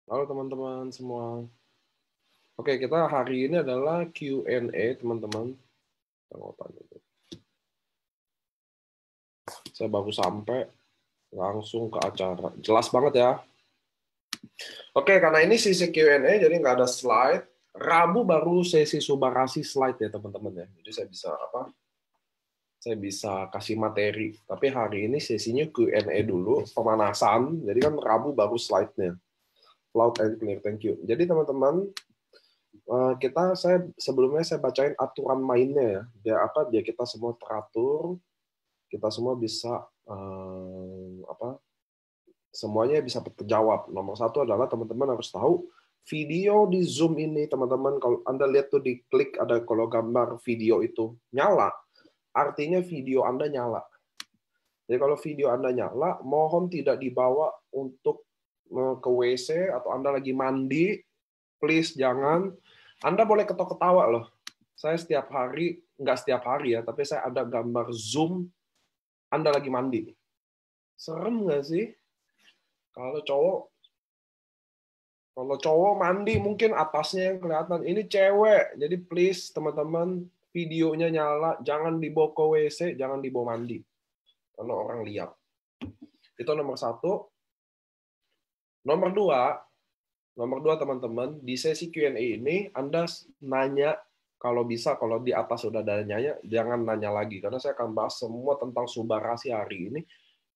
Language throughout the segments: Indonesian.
Halo teman-teman semua. Oke, kita hari ini adalah Q&A, teman-teman. Saya baru sampai, langsung ke acara. Jelas banget ya. Oke, karena ini sesi Q&A, jadi nggak ada slide. Rabu baru sesi subarasi slide ya, teman-teman ya. Jadi saya bisa Saya bisa kasih materi. Tapi hari ini sesinya Q&A dulu, pemanasan. Jadi kan Rabu baru slide-nya. Loud and clear, thank you. Jadi teman-teman, sebelumnya saya bacain aturan mainnya ya, biar kita semua teratur, kita semua bisa semuanya bisa terjawab. Nomor satu adalah teman-teman harus tahu video di Zoom ini, teman-teman, kalau Anda lihat tuh di klik ada kalau gambar video itu nyala, artinya video Anda nyala. Jadi kalau video Anda nyala, mohon tidak dibawa untuk ke WC atau Anda lagi mandi, please jangan. Anda boleh ketawa-ketawa loh. Saya setiap hari, nggak setiap hari ya, tapi saya ada gambar Zoom Anda lagi mandi. Serem nggak sih? Kalau cowok mandi mungkin atasnya yang kelihatan. Ini cewek, jadi please teman-teman, videonya nyala, jangan dibawa ke WC, jangan dibawa mandi. Karena orang lihat. Itu nomor satu. Nomor dua teman-teman, di sesi Q&A ini Anda nanya, kalau bisa, kalau di atas sudah ada nanya, jangan nanya lagi, karena saya akan bahas semua tentang subarasi hari ini.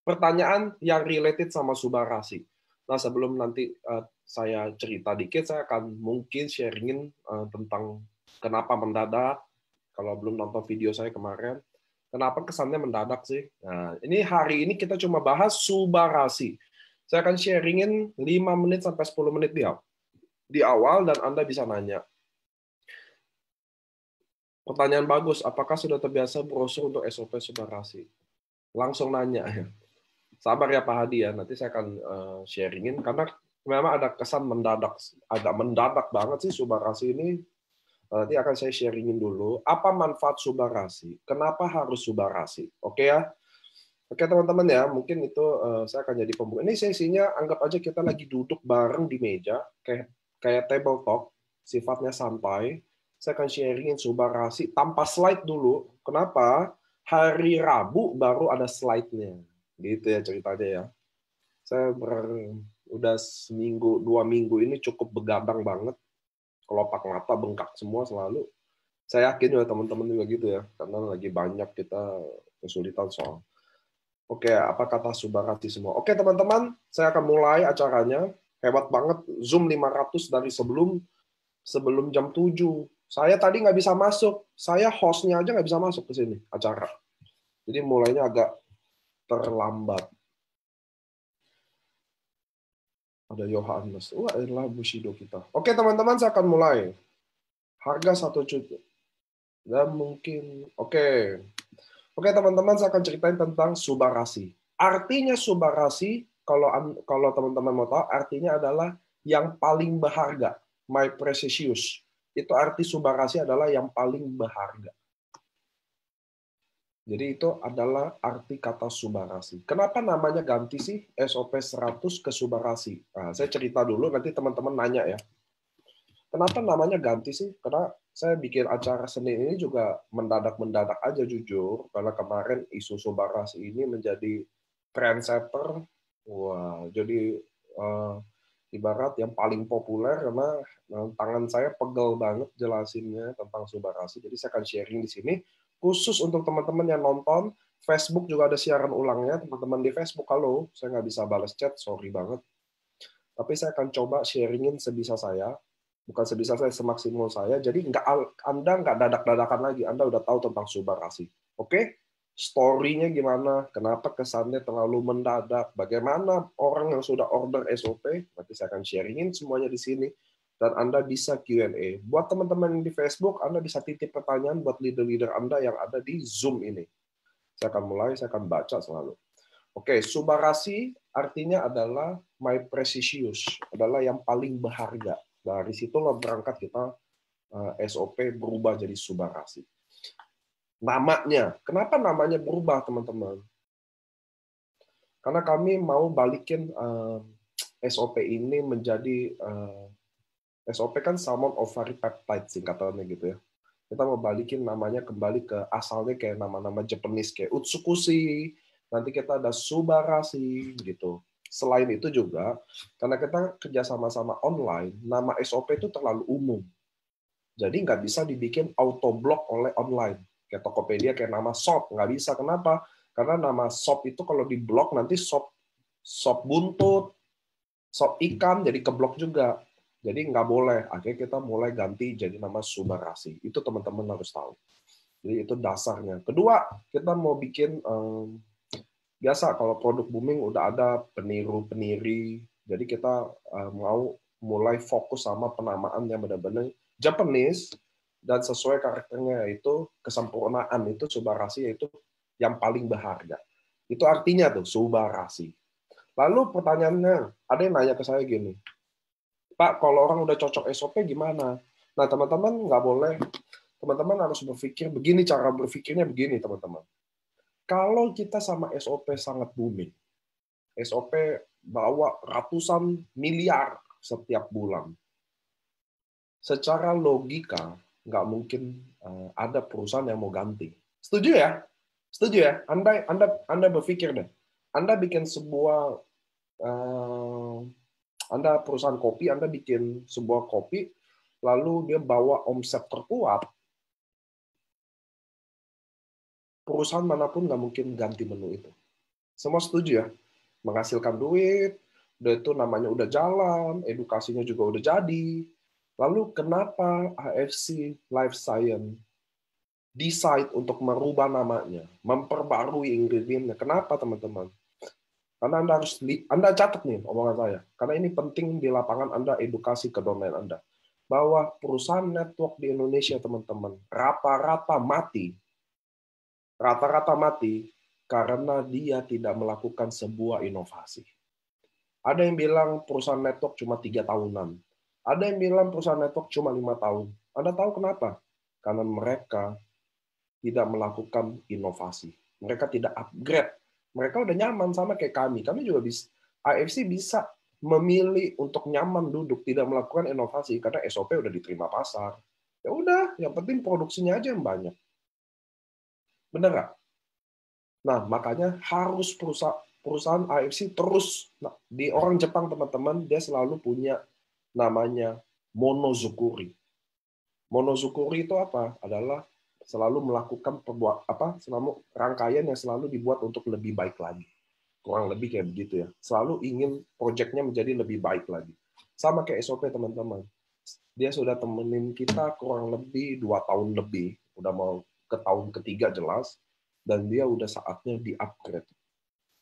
Pertanyaan yang related sama subarasi. Nah, sebelum nanti saya cerita dikit, saya akan mungkin sharingin tentang kenapa mendadak, kalau belum nonton video saya kemarin, kenapa kesannya mendadak sih? Nah, ini hari ini kita cuma bahas subarasi. Saya akan sharingin 5 menit sampai 10 menit di awal dan Anda bisa nanya. Pertanyaan bagus, apakah sudah terbiasa brosur untuk SOP subarasi? Langsung nanya ya. Sabar ya Pak Hadi ya, nanti saya akan sharingin karena memang ada kesan mendadak, agak mendadak banget sih subarasi ini. Nanti akan saya sharingin dulu apa manfaat subarasi, kenapa harus subarasi, oke ya? Oke teman-teman ya, mungkin itu saya akan jadi pembuka. Ini sesinya anggap aja kita lagi duduk bareng di meja, kayak table talk, sifatnya santai. Saya akan sharingin subarasi tanpa slide dulu. Kenapa? Hari Rabu baru ada slide-nya. Gitu ya ceritanya ya. Saya udah seminggu, 2 minggu ini cukup begadang banget. Kelopak mata bengkak semua selalu. Saya yakin juga teman-teman juga gitu ya, karena lagi banyak kita kesulitan soal. Oke, apa kata subarati semua? Oke teman-teman, saya akan mulai acaranya. Hebat banget, Zoom 500 dari sebelum jam 7. Saya tadi nggak bisa masuk. Saya hostnya aja nggak bisa masuk ke sini, acara. Jadi mulainya agak terlambat. Ada Yohanes. Wah, inilah Bushido kita. Oke teman-teman, saya akan mulai. Harga 1 juta. Dan mungkin, oke. Oke teman-teman, saya akan ceritain tentang subarasi. Artinya subarasi, kalau teman-teman mau tahu, artinya adalah yang paling berharga, my precious. Itu arti subarasi adalah yang paling berharga. Jadi itu adalah arti kata subarasi. Kenapa namanya ganti sih SOP 100 ke subarasi? Nah, saya cerita dulu, nanti teman-teman nanya ya. Kenapa namanya ganti sih? Karena saya bikin acara Senin ini juga mendadak-mendadak aja jujur. Karena kemarin isu subarasi ini menjadi trendsetter. Wah, jadi ibarat yang paling populer karena tangan saya pegel banget jelasinnya tentang subarasi. Jadi saya akan sharing di sini. Khusus untuk teman-teman yang nonton, Facebook juga ada siaran ulangnya. Teman-teman di Facebook, halo, saya nggak bisa balas chat, sorry banget. Tapi saya akan coba sharingin sebisa saya. Bukan sebisa saya, semaksimal saya. Jadi Anda nggak dadak-dadakan lagi. Anda udah tahu tentang subarasi. Oke? Story-nya gimana? Kenapa kesannya terlalu mendadak? Bagaimana orang yang sudah order SOP? Nanti saya akan sharingin semuanya di sini. Dan Anda bisa Q&A. Buat teman-teman di Facebook, Anda bisa titip pertanyaan buat leader-leader Anda yang ada di Zoom ini. Saya akan mulai, saya akan baca selalu. Oke, subarasi artinya adalah my precious, adalah yang paling berharga. Dari situlah berangkat kita SOP berubah jadi subarasi. Namanya, kenapa namanya berubah teman-teman? Karena kami mau balikin SOP ini menjadi SOP kan salmon ovary peptide singkatannya gitu ya. Kita mau balikin namanya kembali ke asalnya kayak nama-nama Japanese kayak Utsukushi, nanti kita ada Subarashi gitu. Selain itu juga, karena kita kerja sama-sama online, nama SOP itu terlalu umum. Jadi nggak bisa dibikin auto block oleh online. Kayak Tokopedia, kayak nama shop. Nggak bisa. Kenapa? Karena nama shop itu kalau di blok nanti shop buntut, shop ikan jadi keblok juga. Jadi nggak boleh. Akhirnya kita mulai ganti jadi nama Subarashi. Itu teman-teman harus tahu. Jadi itu dasarnya. Kedua, kita mau bikin biasa kalau produk booming udah ada peniru-peniri. Jadi kita mau mulai fokus sama penamaan yang benar-benar Japanese dan sesuai karakternya, yaitu kesempurnaan itu Subarashi, yaitu yang paling berharga. Itu artinya tuh Subarashi. Lalu pertanyaannya, ada yang nanya ke saya gini, Pak, kalau orang udah cocok SOP gimana? Nah, teman-teman nggak boleh, teman-teman harus berpikir begini, cara berpikirnya begini, teman-teman. Kalau kita sama SOP sangat booming, SOP bawa ratusan miliar setiap bulan, secara logika nggak mungkin ada perusahaan yang mau ganti. Setuju ya? Setuju ya? Anda berpikir deh. Anda bikin sebuah Anda perusahaan kopi, Anda bikin sebuah kopi, lalu dia bawa omset terkuat, perusahaan manapun nggak mungkin ganti menu itu. Semua setuju ya? Menghasilkan duit, udah itu namanya udah jalan, edukasinya juga udah jadi. Lalu kenapa AFC Life Science decide untuk merubah namanya, memperbarui ingredientnya? Kenapa teman-teman? Karena Anda catat nih omongan saya. Karena ini penting di lapangan Anda edukasi ke domain Anda. Bahwa perusahaan network di Indonesia teman-teman rata-rata mati. Rata-rata mati karena dia tidak melakukan sebuah inovasi. Ada yang bilang perusahaan network cuma 3 tahunan. Ada yang bilang perusahaan network cuma 5 tahun. Anda tahu kenapa? Karena mereka tidak melakukan inovasi. Mereka tidak upgrade. Mereka udah nyaman sama kayak kami. Kami juga bisa, AFC bisa memilih untuk nyaman duduk, tidak melakukan inovasi karena SOP udah diterima pasar. Ya udah, yang penting produksinya aja yang banyak. Benar nggak? Nah, makanya harus perusahaan AFC terus, nah, di orang Jepang teman-teman, dia selalu punya namanya monozukuri. Monozukuri itu apa? Adalah selalu melakukan selalu rangkaian yang selalu dibuat untuk lebih baik lagi. Kurang lebih kayak begitu ya. Selalu ingin proyeknya menjadi lebih baik lagi. Sama kayak SOP teman-teman. Dia sudah temenin kita kurang lebih 2 tahun lebih. Udah mau ke tahun ketiga jelas. Dan dia udah saatnya di-upgrade.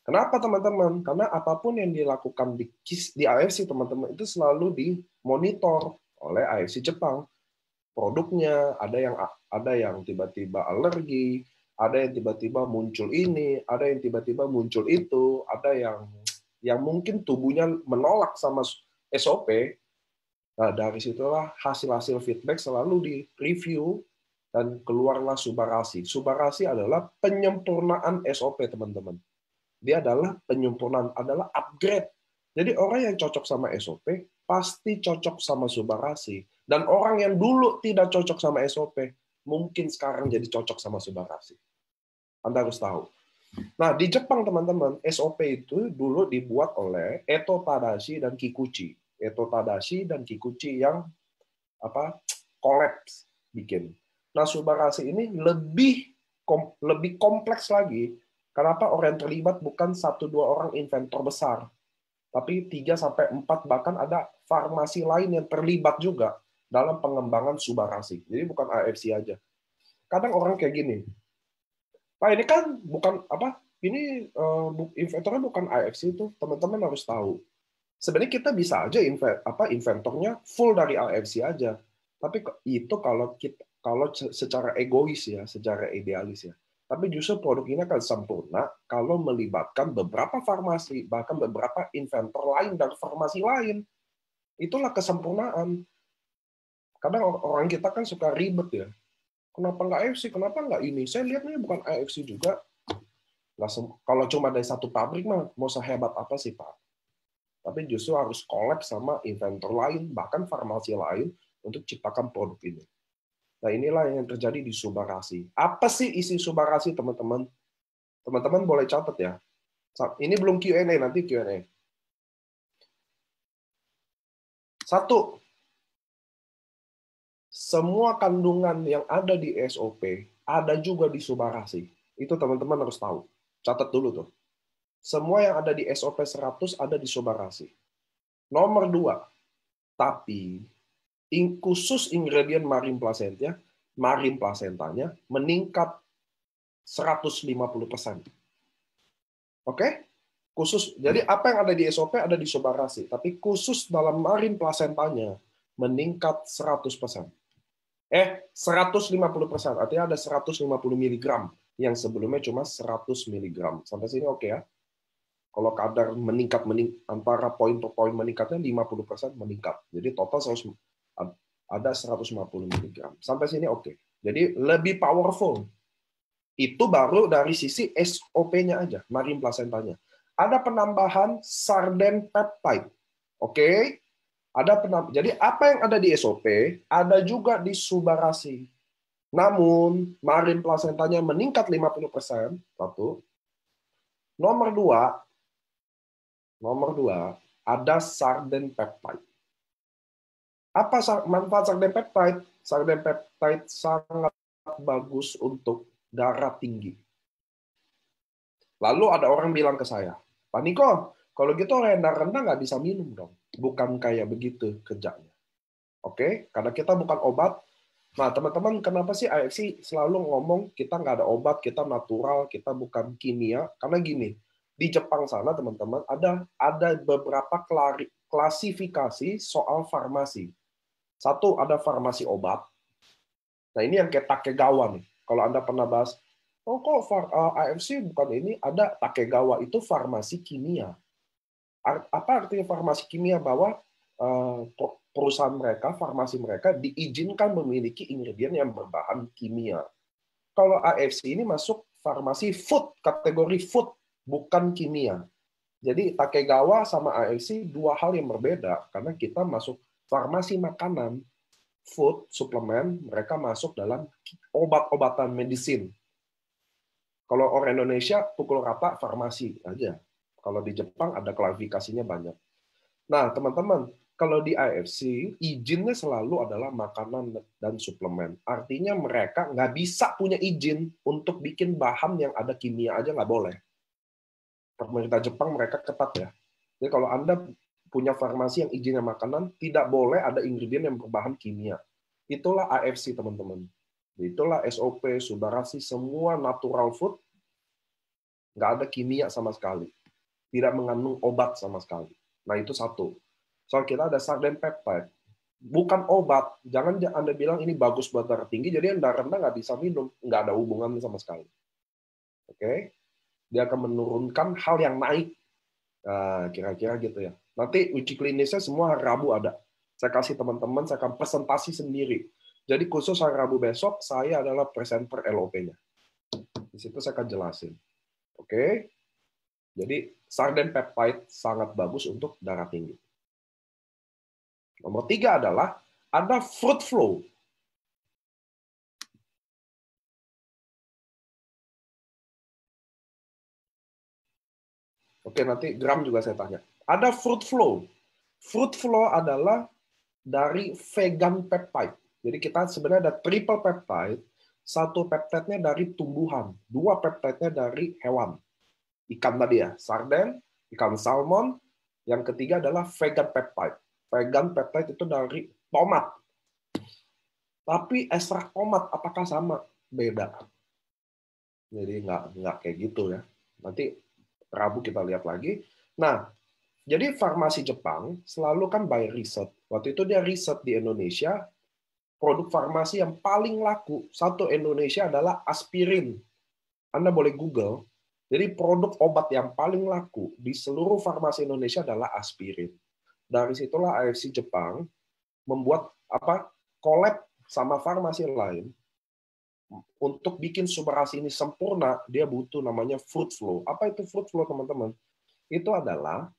Kenapa teman-teman? Karena apapun yang dilakukan di AFC teman-teman itu selalu dimonitor oleh AFC Jepang. Produknya ada yang tiba-tiba alergi, ada yang tiba-tiba muncul ini, ada yang tiba-tiba muncul itu, ada yang mungkin tubuhnya menolak sama SOP. Nah, dari situlah hasil-hasil feedback selalu di-review dan keluarlah Subarashi. Subarashi adalah penyempurnaan SOP, teman-teman. Dia adalah penyempurnaan, adalah upgrade. Jadi orang yang cocok sama SOP pasti cocok sama Subarashi. Dan orang yang dulu tidak cocok sama SOP mungkin sekarang jadi cocok sama Subarashi. Anda harus tahu. Nah, di Jepang teman-teman, SOP itu dulu dibuat oleh Eto Tadashi dan Kikuchi. Eto Tadashi dan Kikuchi yang kolaps bikin. Nah, Subarashi ini lebih kompleks lagi. Kenapa orang yang terlibat bukan 1-2 orang inventor besar, tapi 3-4 bahkan ada farmasi lain yang terlibat juga dalam pengembangan Subarashi. Jadi bukan AFC aja. Kadang orang kayak gini, Pak ini kan bukan ini inventornya bukan AFC itu, teman-teman harus tahu. Sebenarnya kita bisa aja inventornya full dari AFC aja. Tapi itu kalau secara egois ya, secara idealis ya. Tapi justru produk ini akan sempurna kalau melibatkan beberapa farmasi, bahkan beberapa inventor lain dan farmasi lain. Itulah kesempurnaan. Kadang orang kita kan suka ribet ya. Kenapa nggak AFC? Kenapa nggak ini? Saya lihatnya bukan AFC juga. Kalau cuma dari satu pabrik mah mau sehebat apa sih Pak? tapi justru harus collab sama inventor lain, bahkan farmasi lain untuk ciptakan produk ini. Nah, inilah yang terjadi di Subarasi. Apa sih isi Subarasi, teman-teman? Teman-teman boleh catat ya. Ini belum Q&A, nanti Q&A. Satu, semua kandungan yang ada di SOP ada juga di Subarasi. Itu teman-teman harus tahu. Catat dulu tuh. Semua yang ada di SOP 100 ada di Subarasi. Nomor 2, tapi khusus ingredient marin placentanya meningkat 150%. Oke? Khusus. Jadi apa yang ada di SOP ada di Subarasi, tapi khusus dalam marin placentanya meningkat 100%. 150%. Artinya ada 150 mg yang sebelumnya cuma 100 mg. Sampai sini oke ya? Kalau kadar meningkat antara poin per poin meningkatnya 50% meningkat. Jadi total ada 150 mg. Sampai sini oke. Jadi lebih powerful. Itu baru dari sisi SOP-nya aja, marin placentanya. Ada penambahan sarden peptide. Oke? Jadi apa yang ada di SOP ada juga di Subarasi. Namun marin placentanya meningkat 50%. Satu. Nomor dua, ada sarden peptide. Apa manfaat sarden peptide? Sarden peptide sangat bagus untuk darah tinggi. Lalu ada orang bilang ke saya, Pak Niko, kalau gitu orang yang darah rendah nggak bisa minum dong. Bukan kayak begitu kerjanya. Oke? Karena kita bukan obat. Nah, teman-teman, kenapa sih AFC selalu ngomong kita nggak ada obat, kita natural, kita bukan kimia? Karena gini, di Jepang sana, teman-teman, ada beberapa klasifikasi soal farmasi. Satu, ada farmasi obat. Nah, ini yang kayak Takegawa nih. Kalau Anda pernah bahas, oh kok AFC bukan ini, ada Takegawa, itu farmasi kimia. Apa artinya farmasi kimia? Bahwa perusahaan mereka, farmasi mereka diizinkan memiliki ingredient yang berbahan kimia. Kalau AFC ini masuk farmasi food, kategori food, bukan kimia. Jadi Takegawa sama AFC dua hal yang berbeda, karena kita masuk farmasi makanan, food, suplemen, mereka masuk dalam obat-obatan medicine. Kalau orang Indonesia, pukul rata farmasi aja. Kalau di Jepang ada klasifikasinya banyak. Nah, teman-teman, kalau di AFC, izinnya selalu adalah makanan dan suplemen. Artinya mereka nggak bisa punya izin untuk bikin bahan yang ada kimia aja nggak boleh. Pemerintah Jepang mereka ketat ya. Jadi kalau Anda punya farmasi yang izinnya makanan, tidak boleh ada ingredient yang berbahan kimia. Itulah AFC, teman-teman. Itulah SOP, Subarasi, semua natural food, nggak ada kimia sama sekali. Tidak mengandung obat sama sekali. Nah, itu satu. Soal kita ada sarden peptide. Bukan obat. Jangan Anda bilang ini bagus buat darah tinggi, jadi yang darah rendah nggak bisa minum. Nggak ada hubungannya sama sekali. Oke? Dia akan menurunkan hal yang naik. Nah, kira-kira gitu ya. Nanti uji klinisnya semua hari Rabu ada. Saya kasih teman-teman, saya akan presentasi sendiri. Jadi khusus hari Rabu besok, saya adalah presenter LOP-nya. Di situ saya akan jelasin. Oke? Jadi sarden peptide sangat bagus untuk darah tinggi. Nomor 3 adalah ada fruit flow. Oke, nanti gram juga saya tanya. Ada fruit flow. Fruit flow adalah dari vegan peptide. Jadi kita sebenarnya ada triple peptide. Satu peptide-nya dari tumbuhan. Dua peptide-nya dari hewan. Ikan tadi ya, sarden, ikan salmon. Yang ketiga adalah vegan peptide. Vegan peptide itu dari tomat. Tapi ekstrak tomat apakah sama? Beda. Jadi nggak kayak gitu ya. Nanti Rabu kita lihat lagi. Nah, jadi farmasi Jepang selalu kan by riset. Waktu itu dia riset di Indonesia, produk farmasi yang paling laku satu Indonesia adalah aspirin. Anda boleh Google. Jadi produk obat yang paling laku di seluruh farmasi Indonesia adalah aspirin. Dari situlah AFC Jepang membuat collab sama farmasi lain. Untuk bikin Subarasi ini sempurna, dia butuh namanya fruit flow. Apa itu fruit flow, teman-teman? Itu adalah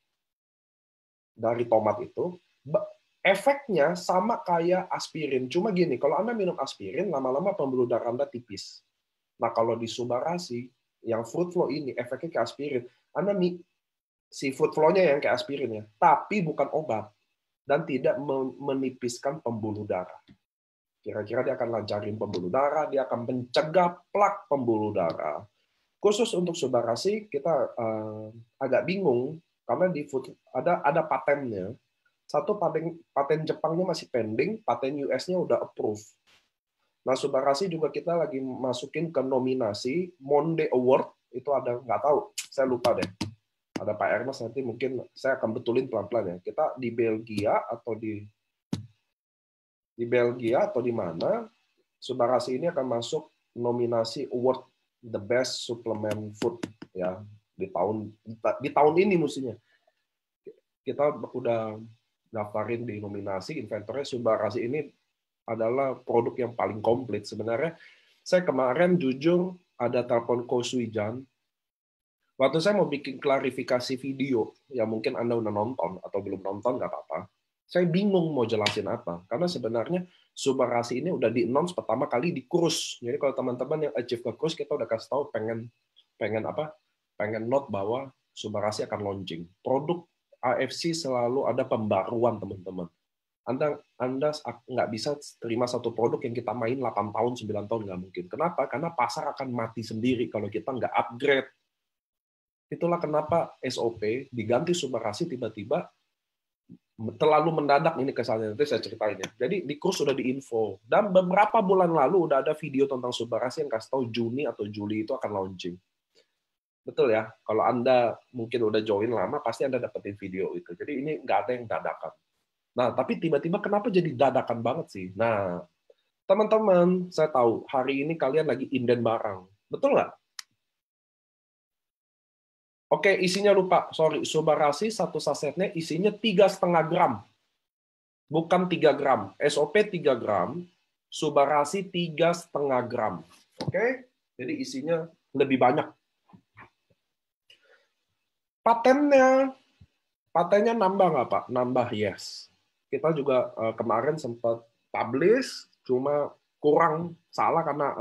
dari tomat itu, efeknya sama kayak aspirin. Cuma gini, kalau Anda minum aspirin, lama-lama pembuluh darah Anda tipis. Nah, kalau di Subarasi, yang fruit flow ini, efeknya kayak aspirin. Anda si fruit flow-nya yang kayak aspirin ya, tapi bukan obat. Dan tidak menipiskan pembuluh darah. Kira-kira dia akan lancarin pembuluh darah, dia akan mencegah plak pembuluh darah. Khusus untuk Subarasi, kita agak bingung, karena di food ada patennya. Satu paten Jepangnya masih pending, paten US-nya udah approve. Nah, Subarasi juga kita lagi masukin ke nominasi Monde Award, itu ada, nggak tahu, saya lupa deh. Ada Pak Ernest, nanti mungkin saya akan betulin pelan-pelan ya. Kita di Belgia atau di Belgia atau di mana, Subarasi ini akan masuk nominasi Award the Best Supplement Food ya di tahun ini mestinya. Kita udah daftarin di nominasi inventornya. Subarasi ini adalah produk yang paling komplit. Sebenarnya saya kemarin jujur ada telepon Ko Suijan. Waktu saya mau bikin klarifikasi video, ya mungkin Anda udah nonton atau belum nonton, nggak apa-apa. Saya bingung mau jelasin apa. Karena sebenarnya Subarasi ini udah di-announce pertama kali di Cruise. Jadi kalau teman-teman yang achieve ke Cruise, kita udah kasih tahu pengen note bahwa Subarasi akan launching. Produk AFC selalu ada pembaruan, teman-teman. Anda nggak bisa terima satu produk yang kita main 8 tahun, 9 tahun, nggak mungkin. Kenapa? Karena pasar akan mati sendiri kalau kita nggak upgrade. Itulah kenapa SOP diganti Subarasi tiba-tiba terlalu mendadak ini kesannya. Nanti saya ceritain ya. Jadi di kurs sudah diinfo. Dan beberapa bulan lalu udah ada video tentang Subarasi yang kasih tahu Juni atau Juli itu akan launching. Betul ya? Kalau Anda mungkin udah join lama, pasti Anda dapetin video itu. Jadi ini nggak ada yang dadakan. Nah, tapi tiba-tiba kenapa jadi dadakan banget sih? Nah, teman-teman, saya tahu hari ini kalian lagi inden barang. Betul nggak? Oke, isinya lupa. Sorry, Subarasi satu sasetnya isinya 3,5 gram. Bukan 3 gram. SOP 3 gram, Subarasi 3,5 gram. Oke? Jadi isinya lebih banyak. Patennya nambah nggak, Pak? Nambah, yes. Kita juga kemarin sempat publish, cuma kurang salah karena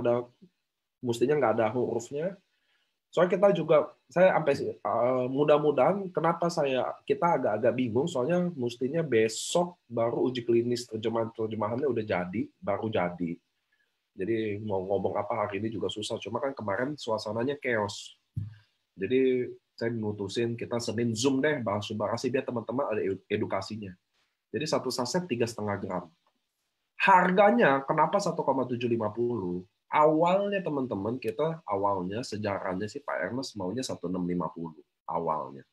mestinya nggak ada hurufnya. Soalnya kita juga, saya sampai mudah-mudahan kenapa kita agak-agak bingung, soalnya mestinya besok baru uji klinis terjemahannya udah jadi, baru jadi. Jadi mau ngomong apa hari ini juga susah, cuma kan kemarin suasananya chaos. Jadi saya mutusin kita Senin Zoom deh, bahas Subarasi biar teman-teman ada edukasinya. Jadi satu saset 3,5 gram. Harganya kenapa 1,750? Awalnya teman-teman, awalnya sejarahnya sih Pak Ernest maunya 1,650 awalnya.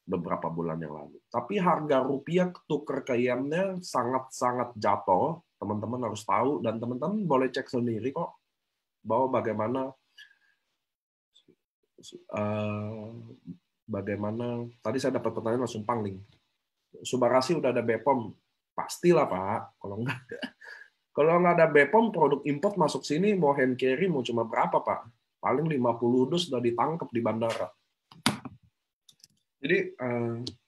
Beberapa bulan yang lalu. Tapi harga rupiah tuker ke yen-nya sangat-sangat jatuh. Teman-teman harus tahu dan teman-teman boleh cek sendiri kok bahwa bagaimana tadi saya dapat pertanyaan langsung pangling. Subarasi udah ada BPOM, pastilah Pak. Kalau nggak ada BPOM, produk import masuk sini mau hand carry mau cuma berapa Pak? Paling 50 dus sudah ditangkap di bandara. Jadi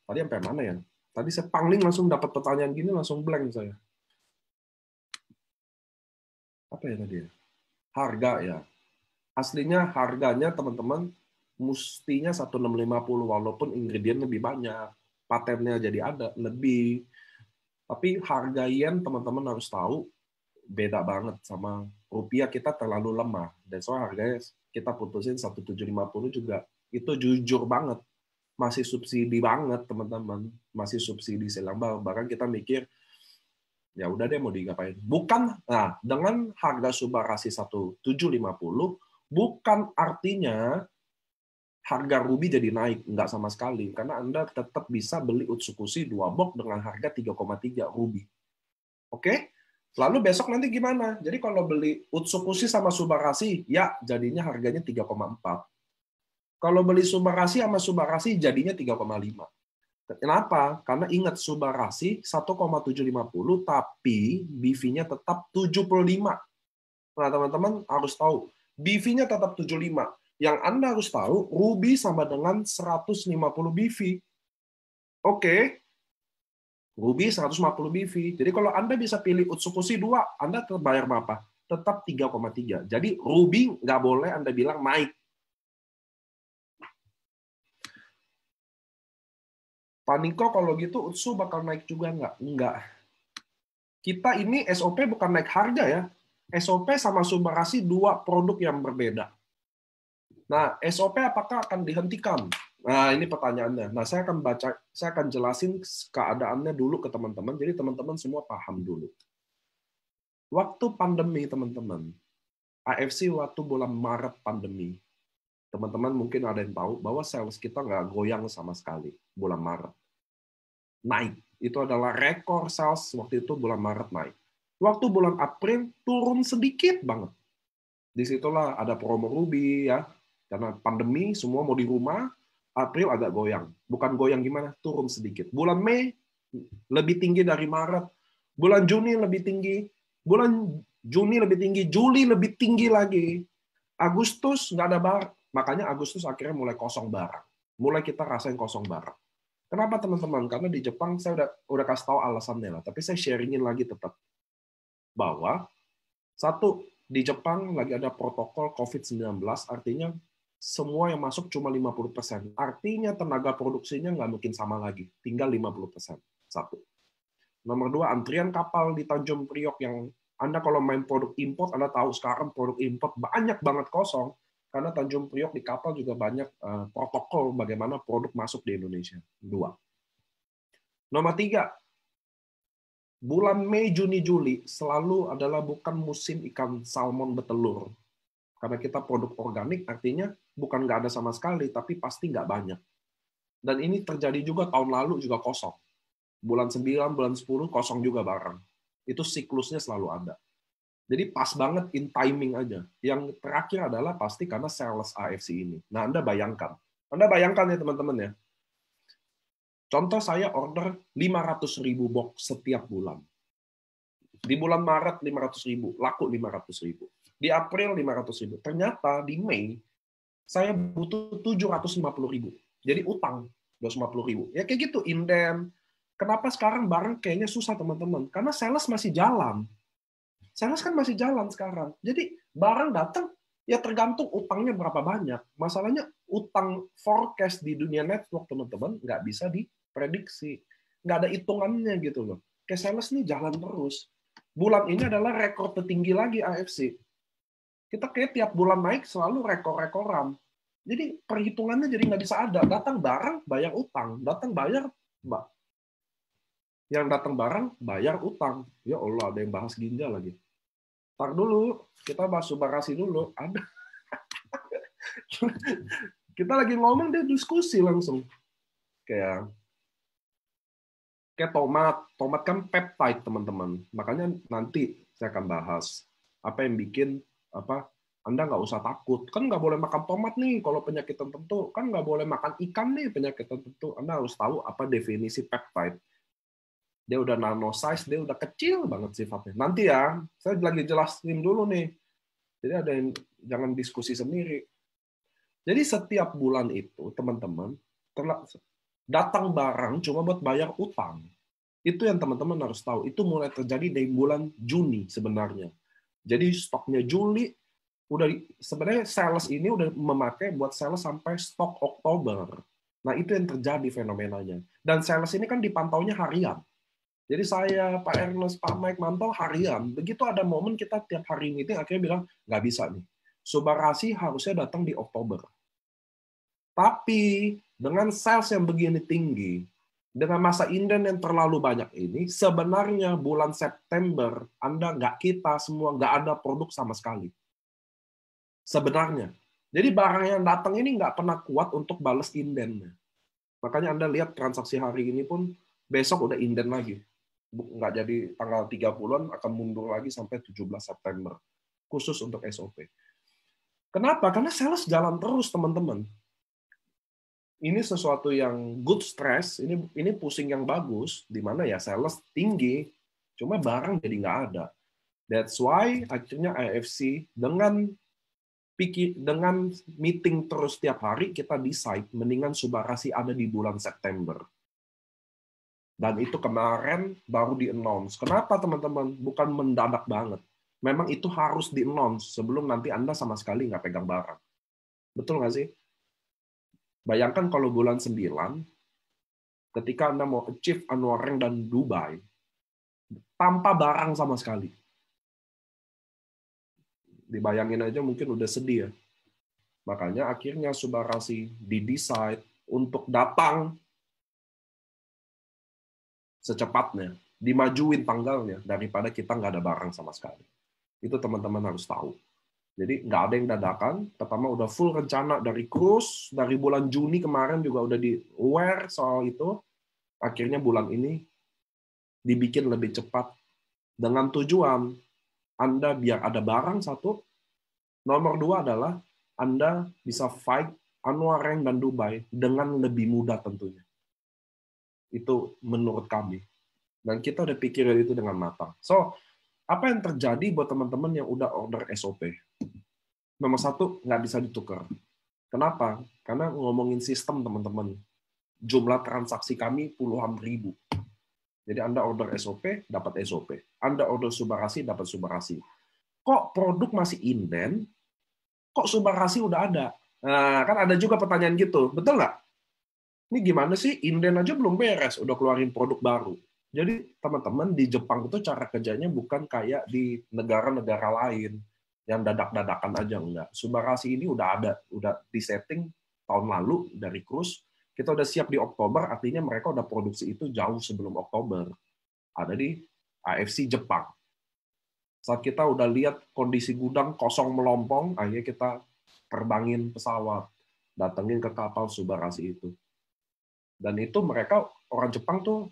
tadi sampai mana ya? Tadi saya pangling langsung dapat pertanyaan gini langsung blank saya. Apa ya tadi ya? Harga ya. Aslinya harganya teman-teman mestinya 1,650 walaupun ingredient lebih banyak. Patennya jadi ada lebih. Tapi harga yen teman-teman harus tahu beda banget sama rupiah, kita terlalu lemah. Dan soal harganya kita putusin 1,750 juga itu jujur banget. Masih subsidi banget teman-teman. Masih subsidi silang. Bahkan kita mikir ya udah deh mau digapain. Bukan, nah dengan harga Subarasi 1,750 bukan artinya harga ruby jadi naik, enggak sama sekali. Karena Anda tetap bisa beli Utsukushi 2 box dengan harga 3,3 ruby. Oke? Lalu besok nanti gimana? Jadi kalau beli Utsukushi sama Subarasi, ya jadinya harganya 3,4. Kalau beli Subarasi sama Subarasi jadinya 3,5. Kenapa? Karena ingat Subarasi 1,750 tapi BV-nya tetap 75. Nah, teman-teman harus tahu, BV-nya tetap 75. Yang Anda harus tahu, Ruby sama dengan 150 BV. Oke, Ruby 150 BV. Jadi kalau Anda bisa pilih Utsukushi 2, Anda tetap bayar berapa? Tetap 3,3. Jadi Ruby nggak boleh Anda bilang naik. Paniko kalau gitu Utsu bakal naik juga nggak? Nggak. Kita ini SOP bukan naik harga ya. SOP sama Subarashi dua produk yang berbeda. Nah, SOP apakah akan dihentikan? Nah, ini pertanyaannya. Nah, saya akan jelasin keadaannya dulu ke teman-teman. Jadi teman-teman semua paham dulu. Waktu pandemi, teman-teman, AFC waktu bulan Maret pandemi, teman-teman mungkin ada yang tahu bahwa sales kita nggak goyang sama sekali bulan Maret. Naik. Itu adalah rekor sales waktu itu bulan Maret naik. Waktu bulan April turun sedikit banget. Disitulah ada promo Ruby ya, karena pandemi semua mau di rumah. April agak goyang, bukan goyang gimana, turun sedikit. Bulan Mei lebih tinggi dari Maret, bulan Juni lebih tinggi, bulan Juni lebih tinggi, Juli lebih tinggi lagi. Agustus nggak ada barang, makanya Agustus akhirnya mulai kosong barang, mulai kita rasain kosong barang. Kenapa teman-teman? Karena di Jepang saya udah kasih tahu alasannya lah, tapi saya sharingin lagi tetap bahwa satu, di Jepang lagi ada protokol COVID-19, artinya semua yang masuk cuma 50%. Artinya tenaga produksinya nggak mungkin sama lagi, tinggal 50%. Satu. Nomor dua, antrian kapal di Tanjung Priok yang Anda kalau main produk import, Anda tahu sekarang produk import banyak banget kosong, karena Tanjung Priok di kapal juga banyak protokol bagaimana produk masuk di Indonesia. Dua. Nomor tiga, bulan Mei, Juni, Juli selalu adalah bukan musim ikan salmon bertelur. Karena kita produk organik, artinya bukan nggak ada sama sekali, tapi pasti nggak banyak. Dan ini terjadi juga tahun lalu juga kosong. Bulan 9, bulan 10, kosong juga barang. Itu siklusnya selalu ada. Jadi pas banget in timing aja. Yang terakhir adalah pasti karena sales AFC ini. Nah, Anda bayangkan ya teman-teman ya. Contoh saya order 500.000 box setiap bulan. Di bulan Maret 500.000, laku 500.000. Di April 500.000. Ternyata di Mei saya butuh 750.000. Jadi utang 250.000. Ya kayak gitu, inden. Kenapa sekarang barang kayaknya susah teman-teman? Karena sales masih jalan. Sales kan masih jalan sekarang. Jadi barang datang, ya tergantung utangnya berapa banyak. Masalahnya utang forecast di dunia network teman-teman nggak bisa diprediksi. Nggak ada hitungannya gitu loh. Kayak sales nih jalan terus. Bulan ini adalah rekor tertinggi lagi AFC. Kita kayak tiap bulan naik selalu rekor-rekoran. Jadi perhitungannya jadi nggak bisa ada. Datang barang, bayar utang. Datang bayar, mbak. Yang datang barang, bayar utang. Ya Allah, ada yang bahas ginjal lagi. Tar dulu, kita bahas Subarashi dulu. Ada. Kita lagi ngomong, dia diskusi langsung. Kayak tomat. Tomat kan peptide, teman-teman. Makanya nanti saya akan bahas apa yang bikin Anda nggak usah takut. Kan nggak boleh makan tomat nih kalau penyakit tertentu. Kan nggak boleh makan ikan nih penyakit tertentu. Anda harus tahu apa definisi peptide. Dia udah nano size, dia udah kecil banget sifatnya. Nanti ya, saya lagi jelasin dulu nih. Jadi ada yang jangan diskusi sendiri. Jadi setiap bulan itu, teman-teman, datang barang cuma buat bayar utang. Itu yang teman-teman harus tahu. Itu mulai terjadi dari bulan Juni sebenarnya. Jadi stoknya Juli, udah sebenarnya sales ini udah memakai buat sales sampai stok Oktober. Nah, itu yang terjadi fenomenanya. Dan sales ini kan dipantaunya harian. Jadi saya, Pak Ernest, Pak Mike mantau harian. Begitu ada momen kita tiap hari meeting, akhirnya bilang, nggak bisa nih. Subarashi harusnya datang di Oktober. Tapi dengan sales yang begini tinggi, dengan masa inden yang terlalu banyak ini, sebenarnya bulan September, Anda kita semua nggak ada produk sama sekali. Sebenarnya. Jadi barang yang datang ini nggak pernah kuat untuk balas indennya. Makanya Anda lihat transaksi hari ini pun besok udah inden lagi. Nggak jadi tanggal 30-an, akan mundur lagi sampai 17 September. Khusus untuk SOP. Kenapa? Karena sales jalan terus, teman-teman. Ini sesuatu yang good stress, ini pusing yang bagus, di mana ya sales tinggi, cuma barang jadi nggak ada. That's why akhirnya AFC dengan meeting terus tiap hari, kita decide mendingan Subarashi ada di bulan September. Dan itu kemarin baru di-announce. Kenapa teman-teman? Bukan mendadak banget. Memang itu harus di-announce sebelum nanti Anda sama sekali nggak pegang barang. Betul nggak sih? Bayangkan kalau bulan 9, ketika Anda mau achieve annual rank dan Dubai, tanpa barang sama sekali. Dibayangin aja mungkin udah sedih ya. Makanya akhirnya Subarasi di-decide untuk datang secepatnya, dimajuin tanggalnya daripada kita nggak ada barang sama sekali. Itu teman-teman harus tahu. Jadi nggak ada yang dadakan. Pertama udah full rencana dari cruise, dari bulan Juni kemarin juga udah di-aware soal itu. Akhirnya bulan ini dibikin lebih cepat dengan tujuan Anda biar ada barang satu. Nomor dua adalah Anda bisa fight annual rank dan Dubai dengan lebih mudah tentunya. Itu menurut kami. Dan kita udah pikirin itu dengan matang. So, apa yang terjadi buat teman-teman yang udah order SOP? Nomor satu, nggak bisa ditukar. Kenapa? Karena ngomongin sistem, teman-teman. Jumlah transaksi kami puluhan ribu. Jadi Anda order SOP, dapat SOP. Anda order Subarasi, dapat Subarasi. Kok produk masih inden? Kok Subarasi udah ada? Nah, kan ada juga pertanyaan gitu. Betul nggak? Ini gimana sih? Inden aja belum beres, udah keluarin produk baru. Jadi teman-teman di Jepang itu cara kerjanya bukan kayak di negara-negara lain yang dadak-dadakan aja, enggak. Subarasi ini udah ada, udah disetting tahun lalu dari cruise. Kita udah siap di Oktober, artinya mereka udah produksi itu jauh sebelum Oktober. Ada di AFC Jepang. Saat kita udah lihat kondisi gudang kosong melompong, akhirnya kita terbangin pesawat, datengin ke kapal Subarasi itu. Dan itu mereka orang Jepang tuh,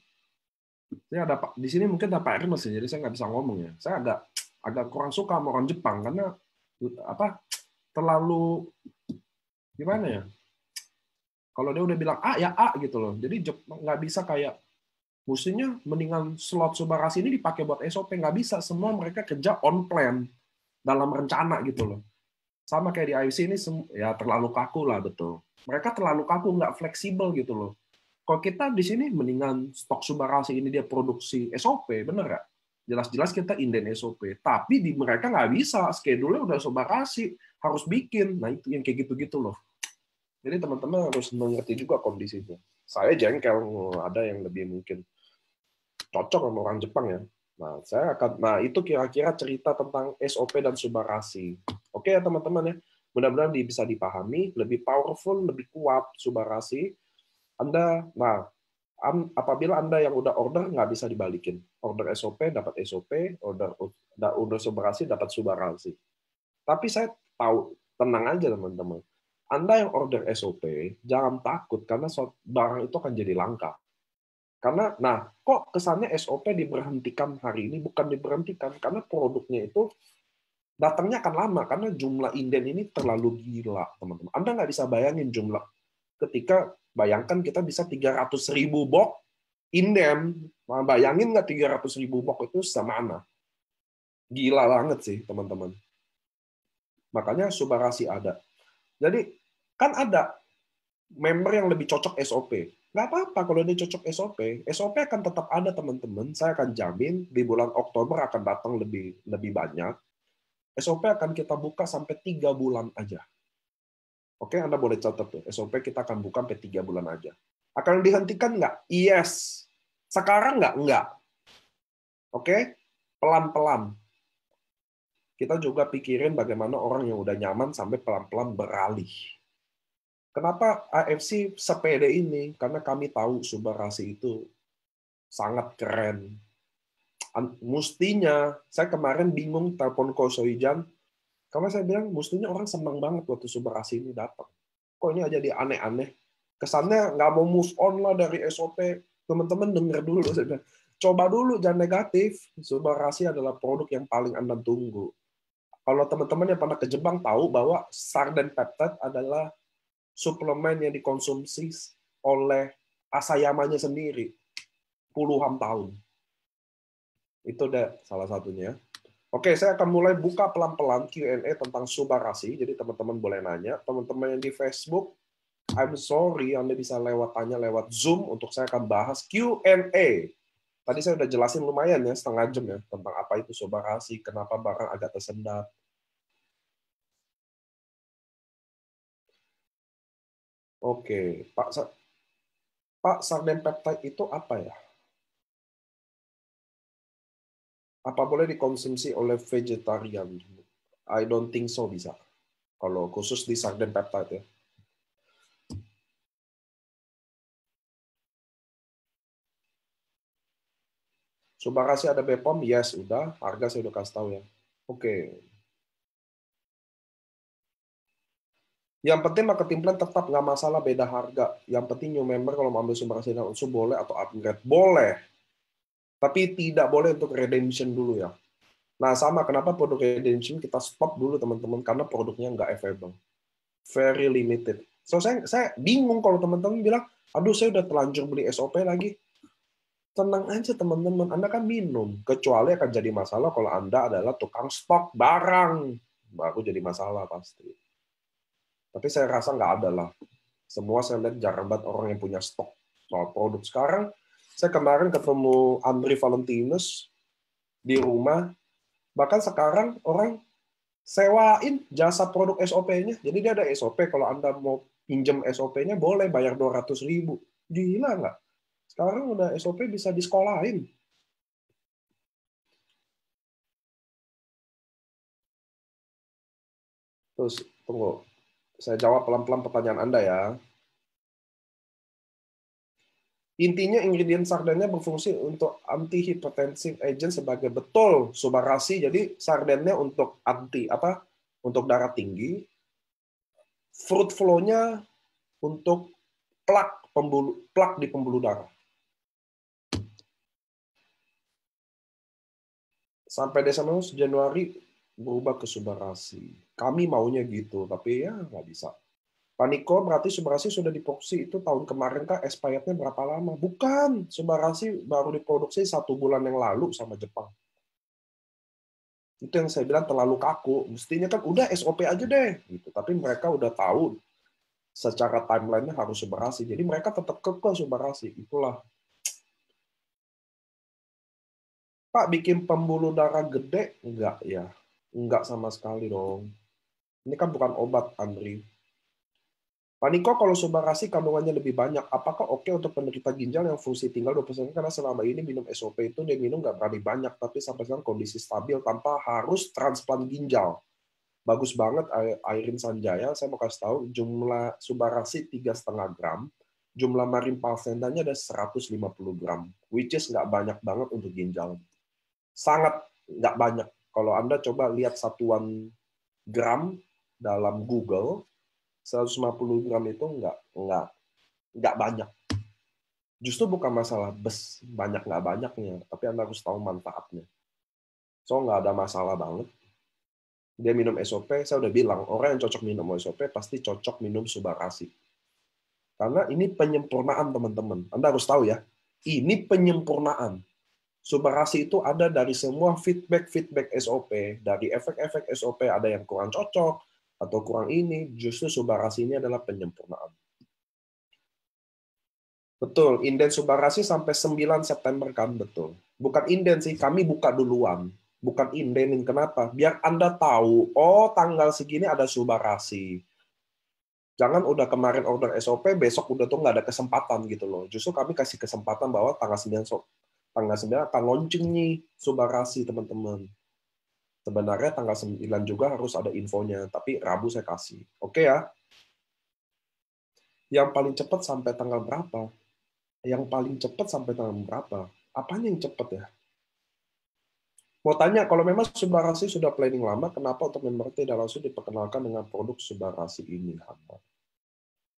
saya ada di sini mungkin ada Pak Ernest, jadi saya nggak bisa ngomong ya. Saya agak kurang suka sama orang Jepang karena apa terlalu gimana ya? Kalau dia udah bilang A ya A gitu loh. Jadi nggak bisa kayak mestinya mendingan slot Subarasi ini dipakai buat SOP, nggak bisa. Semua mereka kerja on plan dalam rencana gitu loh. Sama kayak di IFC ini ya terlalu kaku lah betul. Mereka terlalu kaku, nggak fleksibel gitu loh. Kalau kita di sini mendingan stok Subarasi ini dia produksi SOP, bener nggak? Jelas-jelas kita inden SOP. Tapi di mereka nggak bisa, schedule-nya udah Subarasi, harus bikin. Nah itu yang kayak gitu-gitu loh. Jadi teman-teman harus mengerti juga kondisinya. Saya jengkel, ada yang lebih mungkin cocok sama orang Jepang ya. Nah itu kira-kira cerita tentang SOP dan Subarasi. Oke ya teman-teman ya. Mudah-mudahan bisa dipahami, lebih powerful, lebih kuat Subarasi. Apabila Anda yang udah order nggak bisa dibalikin. Order SOP dapat SOP, order Subarasi dapat Subarasi. Tapi saya tahu, tenang aja teman-teman. Anda yang order SOP, jangan takut karena barang itu akan jadi langka. Karena, kok kesannya SOP diberhentikan hari ini? Bukan diberhentikan, karena produknya itu datangnya akan lama, karena jumlah inden ini terlalu gila, teman-teman. Anda nggak bisa bayangin jumlah, ketika bayangkan kita bisa 300.000 box inden, bayangin nggak 300.000 box itu sama mana? Gila banget sih, teman-teman. Makanya Subarasi ada. Jadi, kan ada member yang lebih cocok SOP. Nggak apa-apa kalau dia cocok SOP. SOP akan tetap ada, teman-teman. Saya akan jamin di bulan Oktober akan datang lebih banyak. SOP akan kita buka sampai 3 bulan aja. Oke, Anda boleh catat tuh. SOP kita akan buka sampai 3 bulan aja. Akan dihentikan nggak? Yes. Sekarang nggak? Nggak. Oke? Pelan-pelan. Kita juga pikirin bagaimana orang yang udah nyaman sampai pelan-pelan beralih. Kenapa AFC sepede ini? Karena kami tahu Subarasi itu sangat keren. Mestinya, saya kemarin bingung telepon Ko Soijan, karena saya bilang, mestinya orang senang banget waktu Subarasi ini datang. Kok ini aja dia aneh-aneh? Kesannya nggak mau move on lah dari SOP. Teman-teman denger dulu. Saya bilang, coba dulu, jangan negatif. Subarasi adalah produk yang paling Anda tunggu. Kalau teman-teman yang pernah ke Jepang tahu bahwa sarden peptide adalah suplemen yang dikonsumsi oleh Asayamanya sendiri puluhan tahun. Itu udah salah satunya. Oke, saya akan mulai buka pelan-pelan Q&A tentang Subarasi. Jadi teman-teman boleh nanya. Teman-teman yang di Facebook, I'm sorry, Anda bisa lewat tanya lewat Zoom untuk saya akan bahas Q&A. Tadi saya udah jelasin lumayan ya, setengah jam ya, tentang apa itu Sobarasi, kenapa barang agak tersendat. Oke, Pak, sarden peptide itu apa ya? Apa boleh dikonsumsi oleh vegetarian? I don't think so bisa. Kalau khusus di sarden peptide ya. Sobarasi ada BPOM? Yes, udah. Harga saya udah kasih tahu ya. Oke. Yang penting marketing plan tetap nggak masalah beda harga. Yang penting new member kalau mau ambil Sobarasi dan unsur boleh atau upgrade. Boleh. Tapi tidak boleh untuk redemption dulu ya. Nah, sama kenapa produk redemption kita stop dulu teman-teman karena produknya nggak available. Very limited. So saya bingung kalau teman-teman bilang, aduh saya udah terlanjur beli SOP lagi. Tenang aja teman-teman, Anda kan minum. Kecuali akan jadi masalah kalau Anda adalah tukang stok barang. Baru jadi masalah pasti. Tapi saya rasa nggak ada lah. Semua saya lihat jarang banget orang yang punya stok soal produk. Sekarang, saya kemarin ketemu Andri Valentinus di rumah. Bahkan sekarang orang sewain jasa produk SOP-nya. Jadi dia ada SOP, kalau Anda mau pinjam SOP-nya boleh bayar 200.000. Gila nggak? Sekarang udah SOP bisa disekolahin. Terus, tunggu. Saya jawab pelan-pelan pertanyaan Anda ya. Intinya ingredient sardennya berfungsi untuk antihypertensive agent sebagai betul Sobarasi. Jadi sardennya untuk anti apa? Untuk darah tinggi. Fruit flow-nya untuk plak di pembuluh darah. Sampai Desember Januari berubah ke Sobarasi. Kami maunya gitu, tapi ya nggak bisa. Paniko berarti Sobarasi sudah diproduksi itu tahun kemarin kah? Expirednya berapa lama? Bukan, Sobarasi baru diproduksi 1 bulan yang lalu sama Jepang. Itu yang saya bilang terlalu kaku. Mestinya kan udah SOP aja deh, gitu. Tapi mereka udah tahu secara timeline-nya harus Sobarasi. Jadi mereka tetap kekeh Sobarasi. Itulah. Pak, bikin pembuluh darah gede? Enggak ya. Enggak sama sekali dong. Ini kan bukan obat, Andri. Paniko kalau Sobarasi kandungannya lebih banyak, apakah oke untuk penderita ginjal yang fungsi tinggal 20%? Karena selama ini minum SOP itu dia minum nggak berani banyak, tapi sampai sekarang kondisi stabil tanpa harus transplant ginjal. Bagus banget Airin Sanjaya, saya mau kasih tahu jumlah Sobarasi 3,5 gram, jumlah Marin Palsendanya ada 150 gram, which is nggak banyak banget untuk ginjal. Sangat nggak banyak. Kalau Anda coba lihat satuan gram dalam Google, 150 gram itu nggak banyak. Justru bukan masalah banyak nggak banyaknya, tapi Anda harus tahu manfaatnya. So nggak ada masalah banget. Dia minum SOP, saya udah bilang, orang yang cocok minum SOP pasti cocok minum Sobarasi. Karena ini penyempurnaan teman-teman. Anda harus tahu ya, ini penyempurnaan. Sobarasi itu ada dari semua feedback SOP, dari efek-efek SOP ada yang kurang cocok atau kurang ini, justru Sobarasi ini adalah penyempurnaan. Betul, inden Sobarasi sampai 9 September kan, betul. Bukan inden sih, kami buka duluan. Bukan indenin, kenapa? Biar Anda tahu, oh tanggal segini ada Sobarasi. Jangan udah kemarin order SOP, besok udah tuh nggak ada kesempatan gitu loh. Justru kami kasih kesempatan bahwa tanggal 9 akan launching nih Sobarasi, teman-teman. Sebenarnya tanggal 9 juga harus ada infonya, tapi Rabu saya kasih. Oke ya? Yang paling cepat sampai tanggal berapa? Yang paling cepat sampai tanggal berapa? Apanya yang cepat ya? Mau tanya, kalau memang Sobarasi sudah planning lama, kenapa untuk member tidak langsung diperkenalkan dengan produk Sobarasi ini?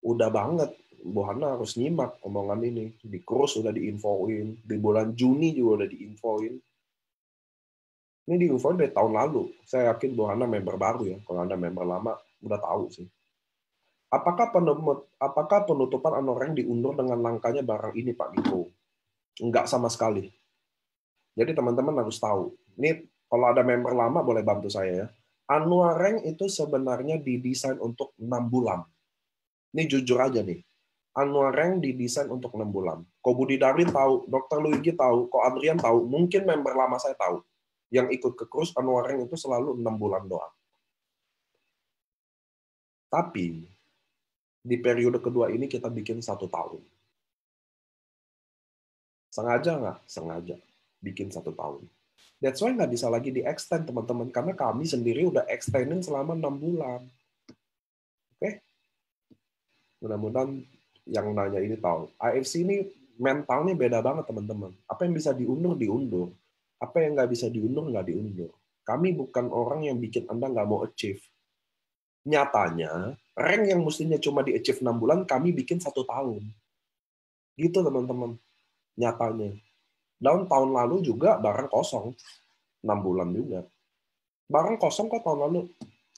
Udah banget. Bu Hana harus nyimak omongan ini. Di kursus udah diinfoin. Di bulan Juni juga udah diinfoin. Ini diinfoin dari tahun lalu. Saya yakin Bu Hana member baru ya. Kalau Anda member lama, udah tahu sih. Apakah penutupan Anoreng diundur dengan langkanya barang ini, Pak Niko? Enggak sama sekali. Jadi teman-teman harus tahu. Ini kalau ada member lama boleh bantu saya ya. Anuareng itu sebenarnya didesain untuk 6 bulan. Ini jujur aja nih. Annuareng didesain untuk 6 bulan. Ko Budi Darwin tahu, Dr. Luigi tahu, Ko Adrian tahu, mungkin member lama saya tahu. Yang ikut ke cruise Annuareng itu selalu 6 bulan doang. Tapi di periode kedua ini kita bikin 1 tahun. Sengaja nggak? Sengaja. Bikin 1 tahun. That's why nggak bisa lagi di-extend, teman-teman. Karena kami sendiri udah extending selama 6 bulan. Oke? Mudah-mudahan yang nanya ini tahu. AFC ini mentalnya beda banget, teman-teman. Apa yang bisa diundur, diundur. Apa yang nggak bisa diundur, nggak diundur. Kami bukan orang yang bikin Anda nggak mau achieve. Nyatanya, rank yang mestinya cuma di-achieve 6 bulan, kami bikin 1 tahun. Gitu, teman-teman. Nyatanya. Dan tahun lalu juga barang kosong. 6 bulan juga. Barang kosong kok tahun lalu.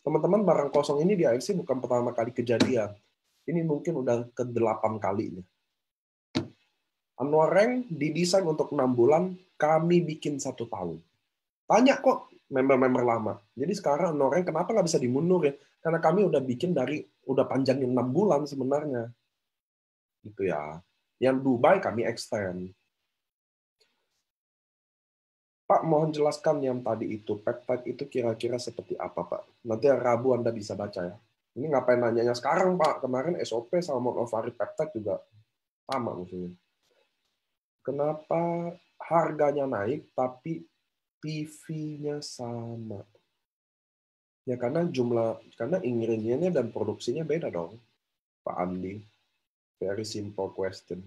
Teman-teman, barang kosong ini di AFC bukan pertama kali kejadian. Ini mungkin udah ke-8 kalinya. Annuareng didesain untuk 6 bulan, kami bikin 1 tahun. Tanya kok member-member lama. Jadi sekarang Annuareng kenapa nggak bisa dimundur ya? Karena kami udah bikin udah panjangin 6 bulan sebenarnya. Gitu ya. Yang Dubai kami extend. Pak, mohon jelaskan yang tadi itu. Peptide itu kira-kira seperti apa, Pak? Nanti Rabu Anda bisa baca ya. Ini ngapain nanyanya sekarang, Pak? Kemarin SOP sama Monovari Peptide juga sama maksudnya. Kenapa harganya naik tapi PV-nya sama? Ya karena ingredientnya dan produksinya beda dong, Pak Andi. Very simple question.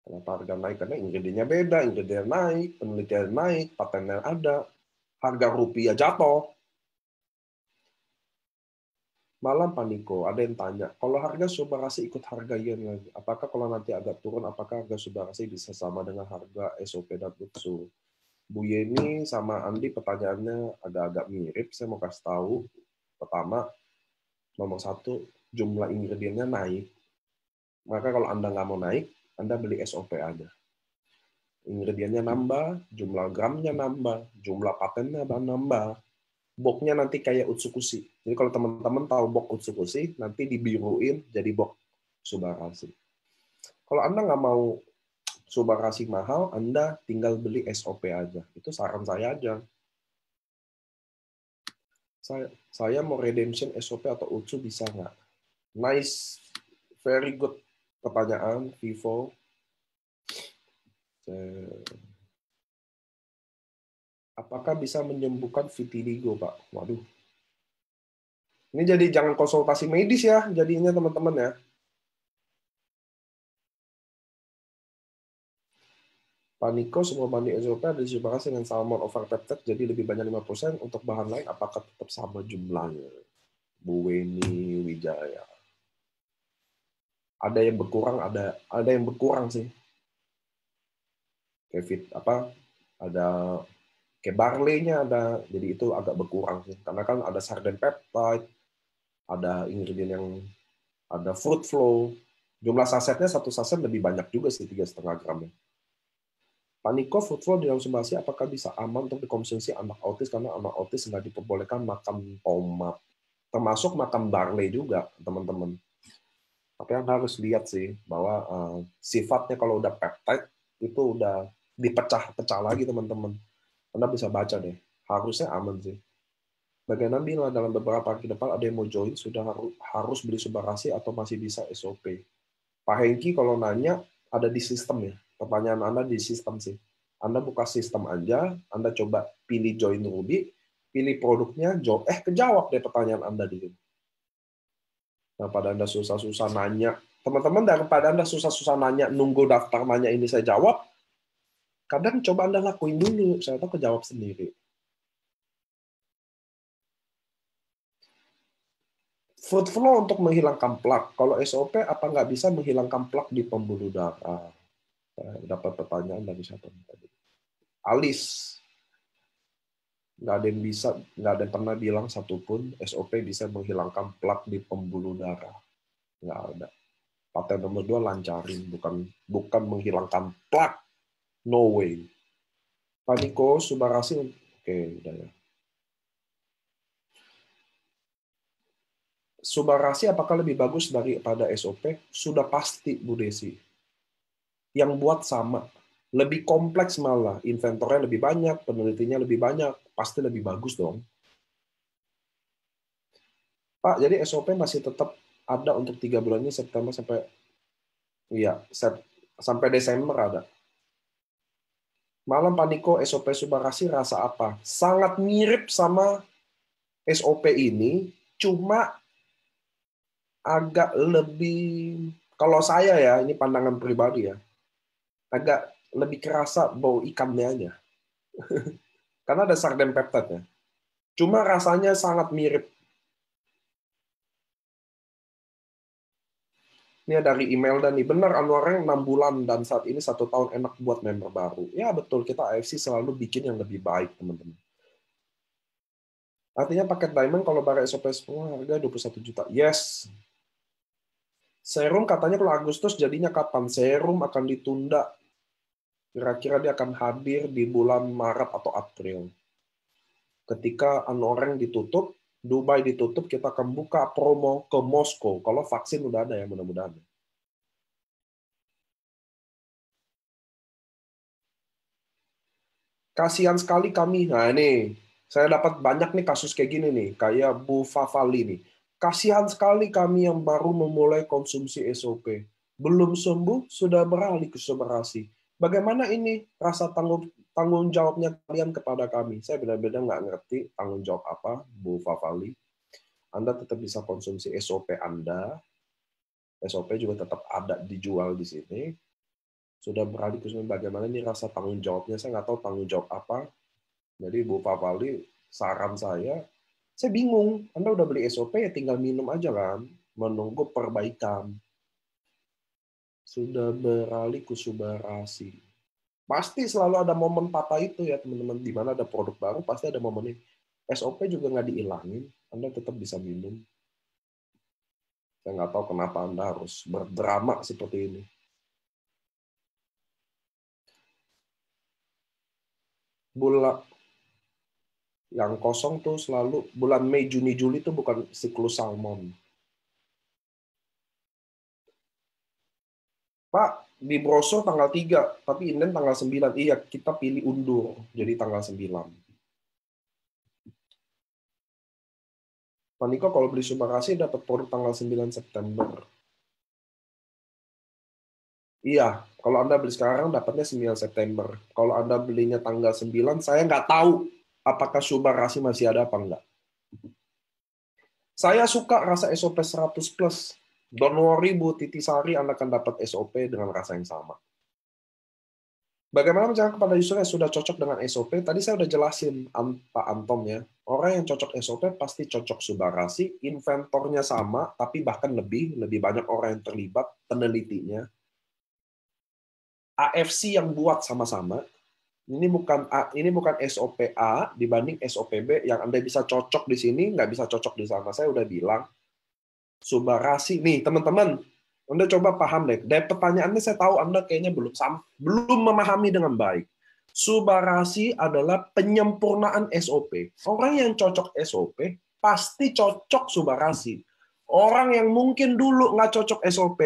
Kenapa harga naik? Karena ingredientnya beda, ingredient naik, penelitian naik, patennya ada, harga rupiah jatuh. Malam Pak Niko, ada yang tanya, kalau harga Subarasi ikut harga yen lagi, apakah kalau nanti agak turun, apakah harga Subarasi bisa sama dengan harga SOP dan Butsu? Bu Yeni sama Andi pertanyaannya agak-agak mirip, saya mau kasih tahu. Pertama, nomor 1, jumlah ingredientnya naik. Maka kalau Anda nggak mau naik, Anda beli SOP aja. Ingredientnya nambah, jumlah gramnya nambah, jumlah patennya nambah. Boxnya nanti kayak Utsukushi. Jadi kalau teman-teman tahu box Utsukushi, nanti dibiruin jadi box Subarasi. Kalau Anda nggak mau Subarasi mahal, Anda tinggal beli SOP aja. Itu saran saya aja. Saya mau redemption SOP atau Utsu bisa nggak? Nice, very good pertanyaan, Vivo. Apakah bisa menyembuhkan vitiligo, Pak? Waduh. Ini jadi jangan konsultasi medis ya, jadinya teman-teman ya. Pak Niko, semua banding SOP ada disubarasi dengan salmon overpeptide, jadi lebih banyak 5%. Untuk bahan lain, apakah tetap sama jumlahnya? Bu Weni Wijaya. Ada yang berkurang, ada yang berkurang sih. Ada kayak barley-nya ada, jadi itu agak berkurang sih. Karena kan ada sarden peptide, ada ingredient yang ada fruit flow. Jumlah sasetnya satu saset lebih banyak juga sih, 3,5 gram. Pak Niko, fruit flow di dalam Subarasi apakah bisa aman untuk dikonsumsi anak autis karena anak autis nggak diperbolehkan makan tomat, termasuk makan barley juga, teman-teman. Tapi Anda harus lihat sih bahwa sifatnya kalau udah peptide itu udah dipecah-pecah lagi, teman-teman. Anda bisa baca deh, harusnya aman sih. Bagaimana bila dalam beberapa hari ke depan ada yang mau join, sudah harus beli Subarasi atau masih bisa SOP? Pak Hengki kalau nanya, ada di sistem ya. Pertanyaan Anda di sistem sih. Anda buka sistem aja, Anda coba pilih join Ruby, pilih produknya, kejawab deh pertanyaan Anda di sini. Nah, pada Anda susah-susah nanya, teman-teman daripada Anda susah-susah nanya, nunggu daftar nanya ini saya jawab, kadang coba Anda lakuin dulu, saya tahu kejawab sendiri. Fruit flow untuk menghilangkan plak. Kalau SOP apa nggak bisa menghilangkan plak di pembuluh darah? Dapat pertanyaan dari siapa tadi? Alis. Nggak ada yang pernah bilang satupun SOP bisa menghilangkan plak di pembuluh darah. Nggak ada. Paten nomor 2 lancarin, bukan menghilangkan plak. No way. Paniko, Subarasi, oke, udah ya. Subarasi apakah lebih bagus daripada SOP? Sudah pasti, Bu Desi. Yang buat sama. Lebih kompleks malah. Inventornya lebih banyak, penelitinya lebih banyak. Pasti lebih bagus dong. Pak, jadi SOP masih tetap ada untuk 3 bulan ini, September sampai sampai Desember ada. Malam Paniko SOP Subarasi rasa apa? Sangat mirip sama SOP ini, cuma agak lebih, kalau saya ya, ini pandangan pribadi ya, agak lebih kerasa bau ikannya aja. Karena ada sarden peptide ya. Cuma rasanya sangat mirip. Ini dari email dan nih, benar Anwareng 6 bulan dan saat ini 1 tahun enak buat member baru. Ya betul, kita AFC selalu bikin yang lebih baik, teman-teman. Artinya paket Diamond kalau barang SOP 10 harga 21 juta. Yes. Serum katanya kalau Agustus jadinya kapan? Serum akan ditunda. Kira-kira dia akan hadir di bulan Maret atau April. Ketika Anwareng ditutup, Dubai ditutup, kita akan buka promo ke Moskow. Kalau vaksin udah ada ya, mudah-mudahan. Kasihan sekali kami. Nah ini, saya dapat banyak nih kasus kayak gini nih, kayak Bu Fafali nih. Kasihan sekali kami yang baru memulai konsumsi SOP. Belum sembuh, sudah beralih ke Subarasi. Bagaimana ini rasa tanggung jawabnya kalian kepada kami? Saya benar-benar nggak ngerti tanggung jawab apa, Bu Fafali. Anda tetap bisa konsumsi SOP Anda. SOP juga tetap ada dijual di sini. Sudah beralih ke bagaimana ini rasa tanggung jawabnya? Saya nggak tahu tanggung jawab apa. Jadi Bu Papali, saran saya bingung. Anda udah beli SOP ya tinggal minum aja kan, menunggu perbaikan. Sudah beralih ke Subarasi. Pasti selalu ada momen patah itu ya teman-teman. Di mana ada produk baru pasti ada momen ini. SOP juga nggak dihilangin. Anda tetap bisa minum. Saya nggak tahu kenapa Anda harus berdrama seperti ini. Bulan yang kosong tuh selalu bulan Mei, Juni, Juli itu bukan siklus salmon. Pak, di brosur tanggal 3, tapi inden tanggal 9. Iya, kita pilih undur, jadi tanggal 9. Pak Niko kalau beli Subarasi dapat produk tanggal 9 September. Iya, kalau Anda beli sekarang dapatnya 9 September. Kalau Anda belinya tanggal 9, saya nggak tahu apakah Subarasi masih ada apa enggak. Saya suka rasa SOP 100 plus. Don't worry Bu Titi Sari, Anda akan dapat SOP dengan rasa yang sama. Bagaimana menjelaskan kepada user yang sudah cocok dengan SOP? Tadi saya sudah jelasin, Pak Anton ya. Orang yang cocok SOP pasti cocok Subarasi, inventornya sama, tapi bahkan lebih banyak orang yang terlibat, penelitinya. AFC yang buat sama-sama. Ini bukan SOP A dibanding SOP B yang Anda bisa cocok di sini, nggak bisa cocok di sana. Saya udah bilang, Subarasi. Nih, teman-teman, Anda coba paham deh. Dari pertanyaannya saya tahu Anda kayaknya belum memahami dengan baik. Subarasi adalah penyempurnaan SOP. Orang yang cocok SOP pasti cocok Subarasi. Orang yang mungkin dulu nggak cocok SOP,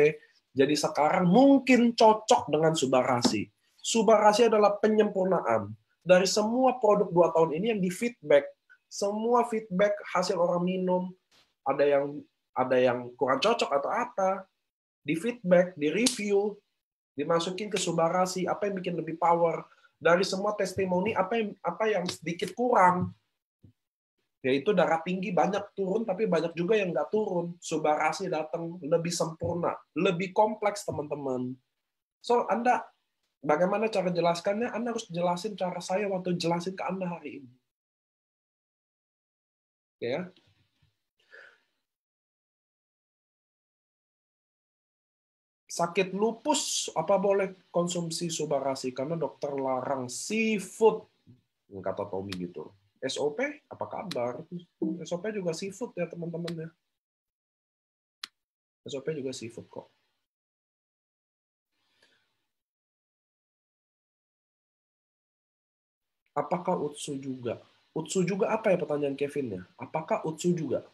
jadi sekarang mungkin cocok dengan Subarasi. Subarasi adalah penyempurnaan. Dari semua produk 2 tahun ini yang di feedback, semua feedback hasil orang minum, ada yang kurang cocok atau apa, di feedback, di review, dimasukin ke Subarasi, apa yang bikin lebih power. Dari semua testimoni, apa yang sedikit kurang. Yaitu darah tinggi banyak turun, tapi banyak juga yang nggak turun. Subarasi datang lebih sempurna, lebih kompleks, teman-teman. So, Anda, bagaimana cara jelaskannya? Anda harus jelasin cara saya waktu jelasin ke Anda hari ini. Ya. Sakit lupus, apa boleh konsumsi Subarasi? Karena dokter larang seafood. Kata Tommy gitu. SOP, apa kabar? SOP juga seafood ya teman-teman ya. SOP juga seafood kok. Apakah Utsu juga? Utsu juga apa ya pertanyaan Kevin ya? Apakah Utsu juga?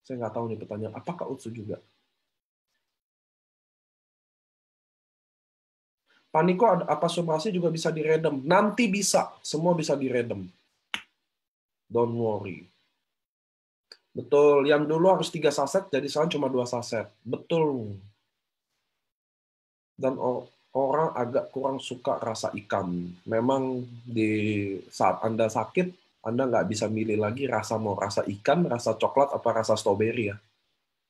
Saya nggak tahu nih pertanyaan. Apakah Utsu juga? Paniko apa suprasi juga bisa diredem. Nanti bisa. Semua bisa diredem. Don't worry. Betul. Yang dulu harus 3 saset, jadi sekarang cuma 2 saset. Betul. Dan orang agak kurang suka rasa ikan. Memang di saat Anda sakit, Anda nggak bisa milih lagi rasa mau rasa ikan, rasa coklat, apa rasa stroberi ya.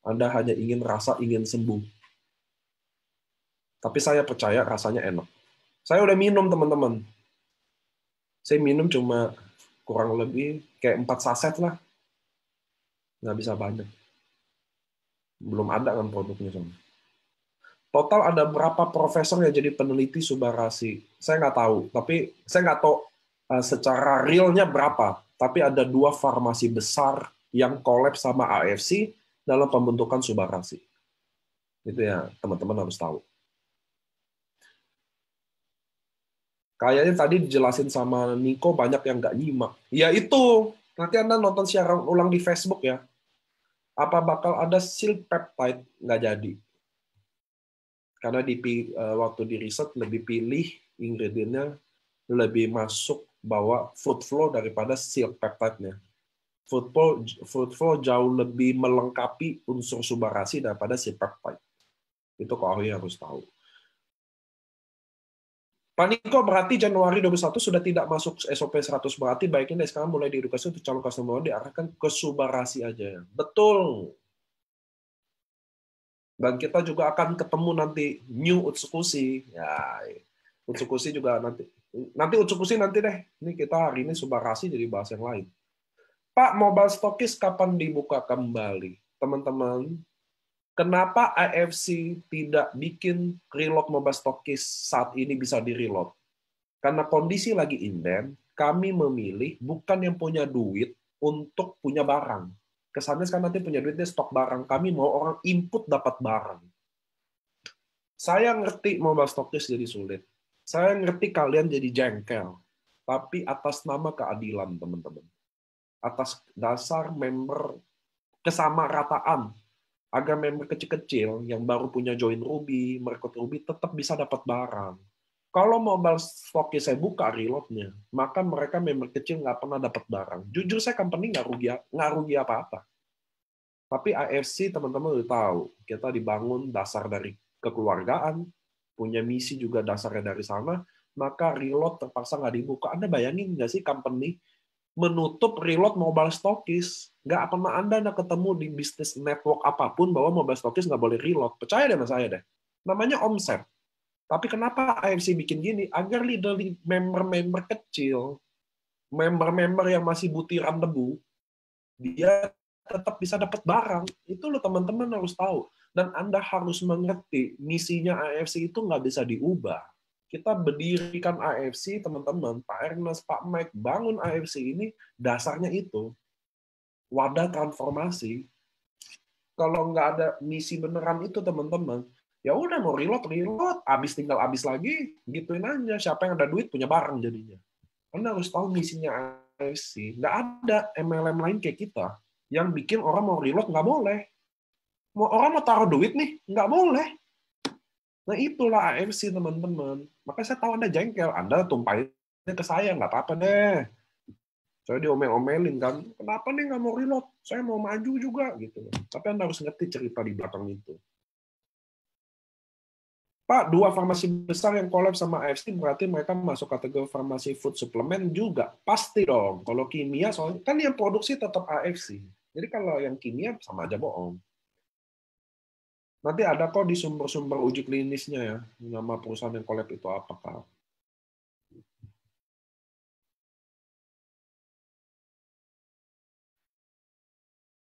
Anda hanya ingin sembuh. Tapi saya percaya rasanya enak. Saya udah minum, teman-teman. Saya minum cuma kurang lebih kayak 4 saset lah. Nggak bisa banyak. Belum ada kan produknya. Total ada berapa profesor yang jadi peneliti Subarasi? Saya nggak tahu. Tapi saya nggak tahu secara realnya berapa. Tapi ada 2 farmasi besar yang collab sama AFC dalam pembentukan Subarasi. Itu ya teman-teman harus tahu. Kayaknya tadi dijelasin sama Niko, banyak yang nggak nyimak. Ya itu, nanti Anda nonton siaran ulang di Facebook ya. Apa bakal ada silk peptide? Nggak jadi. Karena waktu di riset lebih pilih ingredientnya lebih masuk bawa food flow daripada silk peptide-nya. Food flow jauh lebih melengkapi unsur subarasi daripada silk peptide. Itu kok ahli harus tahu. Pak Niko, berarti Januari 21 sudah tidak masuk SOP 100, berarti baiknya dari sekarang mulai diedukasi untuk calon customer diarahkan ke subarasi aja. Betul. Dan kita juga akan ketemu nanti New Utsukushi. Ya, Utsukushi juga nanti Utsukushi nanti deh. Ini kita hari ini subarasi jadi bahas yang lain. Pak, Mobile Stokis kapan dibuka kembali? Teman-teman, kenapa AFC tidak bikin reload Mobile Stokis saat ini bisa di-reload? Karena kondisi lagi inden, kami memilih bukan yang punya duit untuk punya barang. Kesannya sekarang nanti punya duitnya stok barang. Kami mau orang input dapat barang. Saya ngerti Mobile Stokis jadi sulit. Saya ngerti kalian jadi jengkel. Tapi atas nama keadilan, teman-teman. Atas dasar member kesamarataan, agar member kecil-kecil yang baru punya join Ruby, merekrut Ruby, tetap bisa dapat barang. Kalau Mobile Stokis saya buka reloadnya, maka mereka member kecil nggak pernah dapat barang. Jujur saya company nggak rugi apa-apa. Tapi AFC teman-teman udah tahu, kita dibangun dasar dari kekeluargaan, punya misi juga dasarnya dari sana, maka reload terpaksa nggak dibuka. Anda bayangin nggak sih company menutup reload Mobile Stokis? Nggak pernah Anda ketemu di bisnis network apapun bahwa Mobile Stokis nggak boleh reload. Percaya deh sama saya deh. Namanya omset. Tapi kenapa AFC bikin gini? Agar leader member-member kecil, member-member yang masih butiran debu, dia tetap bisa dapat barang. Itu lo teman-teman harus tahu. Dan Anda harus mengerti, misinya AFC itu nggak bisa diubah. Kita berdirikan AFC, teman-teman, Pak Ernest, Pak Mike, bangun AFC ini, dasarnya itu. Wadah transformasi. Kalau nggak ada misi beneran itu, teman-teman, ya udah mau reload, tinggal habis lagi, gituin aja. Siapa yang ada duit punya barang jadinya. Anda harus tahu misinya AFC. Nggak ada MLM lain kayak kita yang bikin orang mau reload nggak boleh. Orang mau taruh duit nih, nggak boleh. Nah itulah AFC, teman-teman. Makanya saya tahu Anda jengkel. Anda tumpahinnya ke saya, nggak apa-apa deh. Saya diomel-omelin kan, kenapa nih nggak mau reload? Saya mau maju juga gitu. Tapi Anda harus ngerti cerita di belakang itu. Pak, 2 farmasi besar yang collab sama AFC berarti mereka masuk kategori farmasi food supplement juga. Pasti dong. Kalau kimia, soalnya kan yang produksi tetap AFC. Jadi kalau yang kimia sama aja bohong. Nanti ada kok di sumber-sumber uji klinisnya ya, nama perusahaan yang collab itu apakah.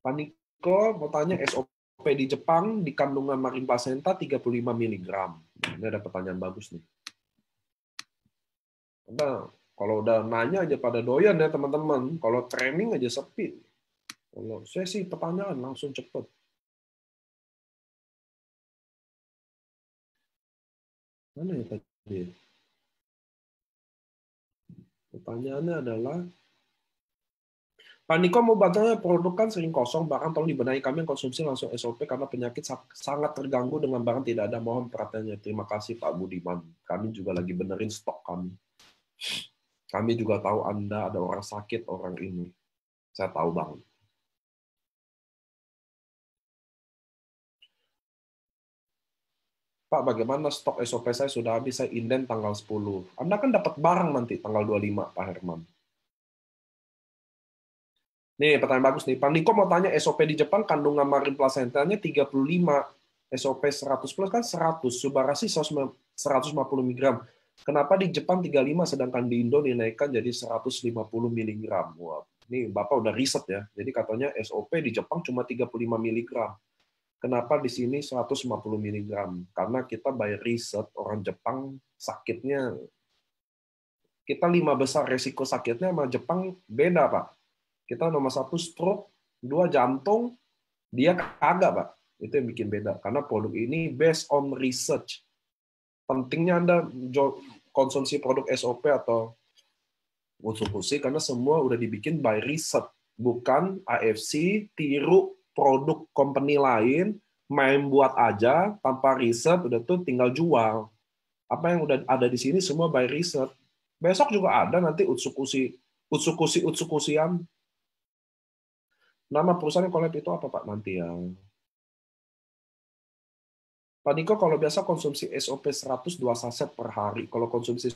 Pak Niko mau tanya SOP di Jepang di kandungan marin placenta 35 mg. Ini ada pertanyaan bagus nih. Anda kalau udah nanya aja pada doyan ya teman-teman. Kalau training aja sepi. Kalau saya sih pertanyaan langsung cepet. Mana ya tadi? Pertanyaannya adalah Pak Niko mau bantunya produk kan sering kosong, bahkan tolong dibenahi, kami yang konsumsi langsung SOP karena penyakit sangat terganggu dengan barang tidak ada. Mohon perhatiannya. Terima kasih Pak Budiman. Kami juga lagi benerin stok kami. Kami juga tahu Anda ada orang sakit, orang ini. Saya tahu banget. Pak, bagaimana stok SOP saya sudah habis, saya inden tanggal 10. Anda kan dapat barang nanti tanggal 25, Pak Herman. Nih, pertanyaan bagus nih. Pak Niko mau tanya, SOP di Jepang kandungan marin plasentanya 35, SOP 100 plus kan 100, Subarasi 150 mg. Kenapa di Jepang 35, sedangkan di Indo dinaikkan jadi 150 mg? Wah, ini Bapak udah riset ya. Jadi katanya SOP di Jepang cuma 35 mg. Kenapa di sini 150 mg? Karena kita by riset orang Jepang sakitnya, kita 5 besar resiko sakitnya sama Jepang beda, Pak. Kita nomor 1 stroke, 2 jantung, dia kagak, Pak. Itu yang bikin beda. Karena produk ini based on research. Pentingnya Anda konsumsi produk SOP atau Utsukushi karena semua udah dibikin by research. Bukan AFC, tiru produk company lain, main buat aja tanpa riset, udah tuh tinggal jual. Apa yang udah ada di sini semua by riset. Besok juga ada nanti Utsukushi-Utsukushian. Nama perusahaan yang collab itu apa Pak nanti ya? Pak Niko kalau biasa konsumsi SOP 100 2 saset per hari. Kalau konsumsi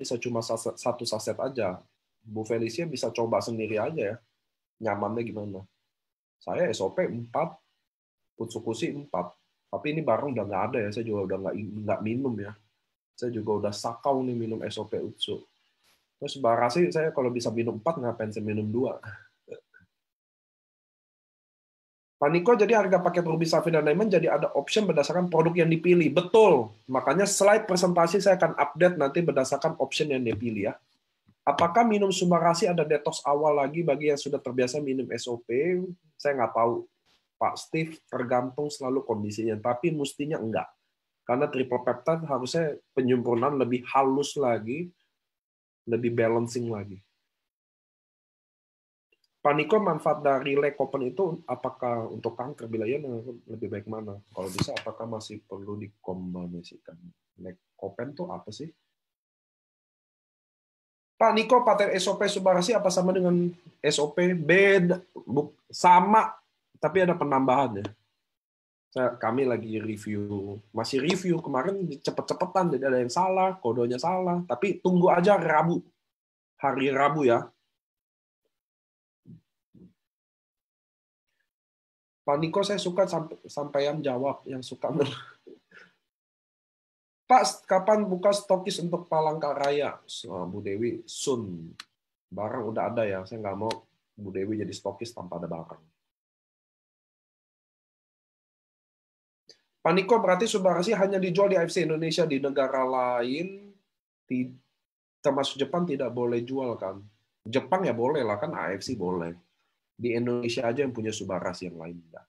bisa cuma 1 saset aja. Bu Felicia bisa coba sendiri aja ya. Nyamannya gimana? Saya SOP 4, Utsukushi 4. Tapi ini barang udah nggak ada ya, saya juga udah nggak minum ya. Saya juga udah sakau nih minum SOP Utsu. Terus Barasi saya kalau bisa minum 4, ngapain saya minum 2? Pak Niko, jadi harga paket Ruby, Sapphire, dan Diamond jadi ada option berdasarkan produk yang dipilih. Betul. Makanya slide presentasi saya akan update nanti berdasarkan option yang dipilih ya. Apakah minum Subarasi ada detox awal lagi bagi yang sudah terbiasa minum SOP? Saya nggak tahu. Pak Steve, tergantung selalu kondisinya, tapi mestinya enggak. Karena triple peptide harusnya penyempurnaan lebih halus lagi, lebih balancing lagi. Pak Niko, manfaat dari Lycopene itu apakah untuk kanker? Bila iya, lebih baik mana? Kalau bisa, apakah masih perlu dikombinasikan? Lycopene itu apa sih? Pak Niko, paten SOP Subarasi apa sama dengan SOP? Beda, sama, tapi ada penambahan ya. Kami lagi review, masih review kemarin cepet-cepetan, jadi ada yang salah, kodenya salah. Tapi tunggu aja Rabu, hari Rabu ya. Pak Niko, saya suka sampaian jawab yang suka. Pak, kapan buka stokis untuk Palangkaraya? Bu Dewi, soon. Barang udah ada ya, saya nggak mau Bu Dewi jadi stokis tanpa ada barang. Pak Niko, berarti Subarasi hanya dijual di AFC Indonesia, di negara lain, termasuk Jepang tidak boleh jual kan? Jepang ya boleh lah, kan AFC boleh. Di Indonesia aja yang punya Subarasi, yang lain enggak.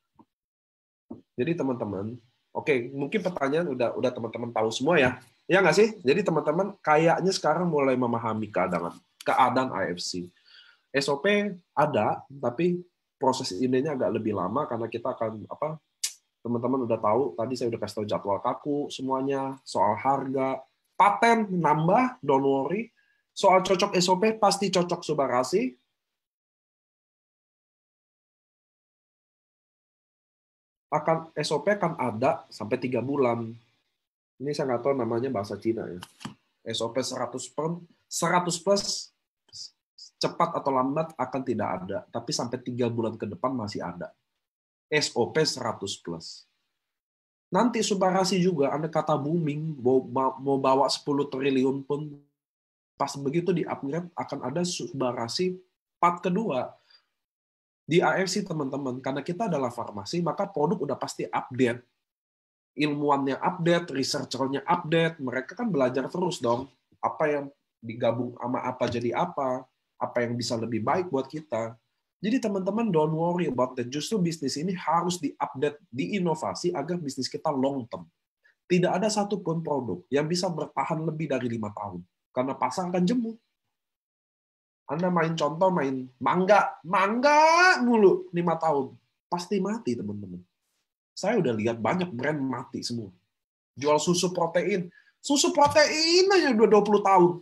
Jadi teman-teman, oke, mungkin pertanyaan udah teman-teman tahu semua ya. Ya nggak sih? Jadi teman-teman kayaknya sekarang mulai memahami keadaan AFC. SOP ada, tapi proses ininya agak lebih lama karena kita akan teman-teman udah tahu, tadi saya udah kasih tahu jadwal kaku semuanya, soal harga, paten nambah, don't worry. Soal cocok SOP, pasti cocok Subarasi. SOP akan ada sampai 3 bulan. Ini saya nggak tahu namanya bahasa Cina ya. SOP 100 plus, cepat atau lambat akan tidak ada. Tapi sampai 3 bulan ke depan masih ada. SOP 100 plus. Nanti Subarasi juga, Anda kata booming, mau bawa 10 triliun pun, pas begitu di-upgrade, akan ada Subarasi part kedua. Di AFC, teman-teman, karena kita adalah farmasi, maka produk udah pasti update. Ilmuwannya update, researcher-nya update, mereka kan belajar terus dong. Apa yang digabung sama apa jadi apa yang bisa lebih baik buat kita. Jadi teman-teman don't worry about that. Justru bisnis ini harus diupdate, diinovasi agar bisnis kita long term. Tidak ada satupun produk yang bisa bertahan lebih dari 5 tahun. Karena pasar akan jemu. Anda main contoh, main mangga mulu 5 tahun. Pasti mati, teman-teman. Saya udah lihat banyak brand mati semua. Jual susu protein aja udah 20 tahun.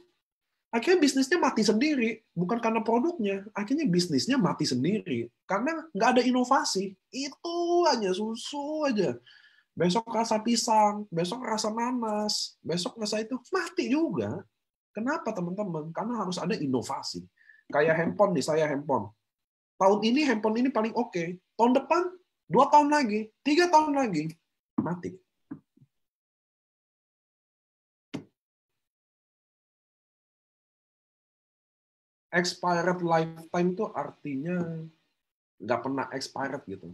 Akhirnya bisnisnya mati sendiri, bukan karena produknya. Akhirnya bisnisnya mati sendiri, karena nggak ada inovasi. Itu hanya susu aja. Besok rasa pisang, besok rasa nanas, besok rasa itu, mati juga. Kenapa teman-teman? Karena harus ada inovasi. Kayak handphone nih, saya handphone. Tahun ini handphone ini paling oke. Tahun depan, 2 tahun lagi, 3 tahun lagi, mati. Expired lifetime itu artinya nggak pernah expired gitu.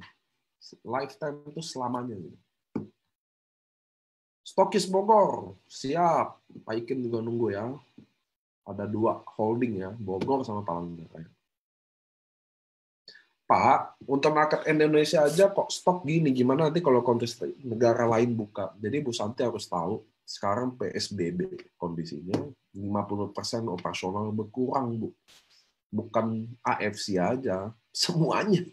Lifetime itu selamanya. Gitu. Stokis Bogor, siap. Pak Ikin juga nunggu ya. Ada 2 holding ya, Bogor sama Palangkaraya. Pak, untuk market Indonesia aja kok stok gini, gimana nanti kalau konteks negara lain buka? Jadi Bu Santi harus tahu, sekarang PSBB kondisinya 50% operasional berkurang, Bu. Bukan AFC aja, semuanya.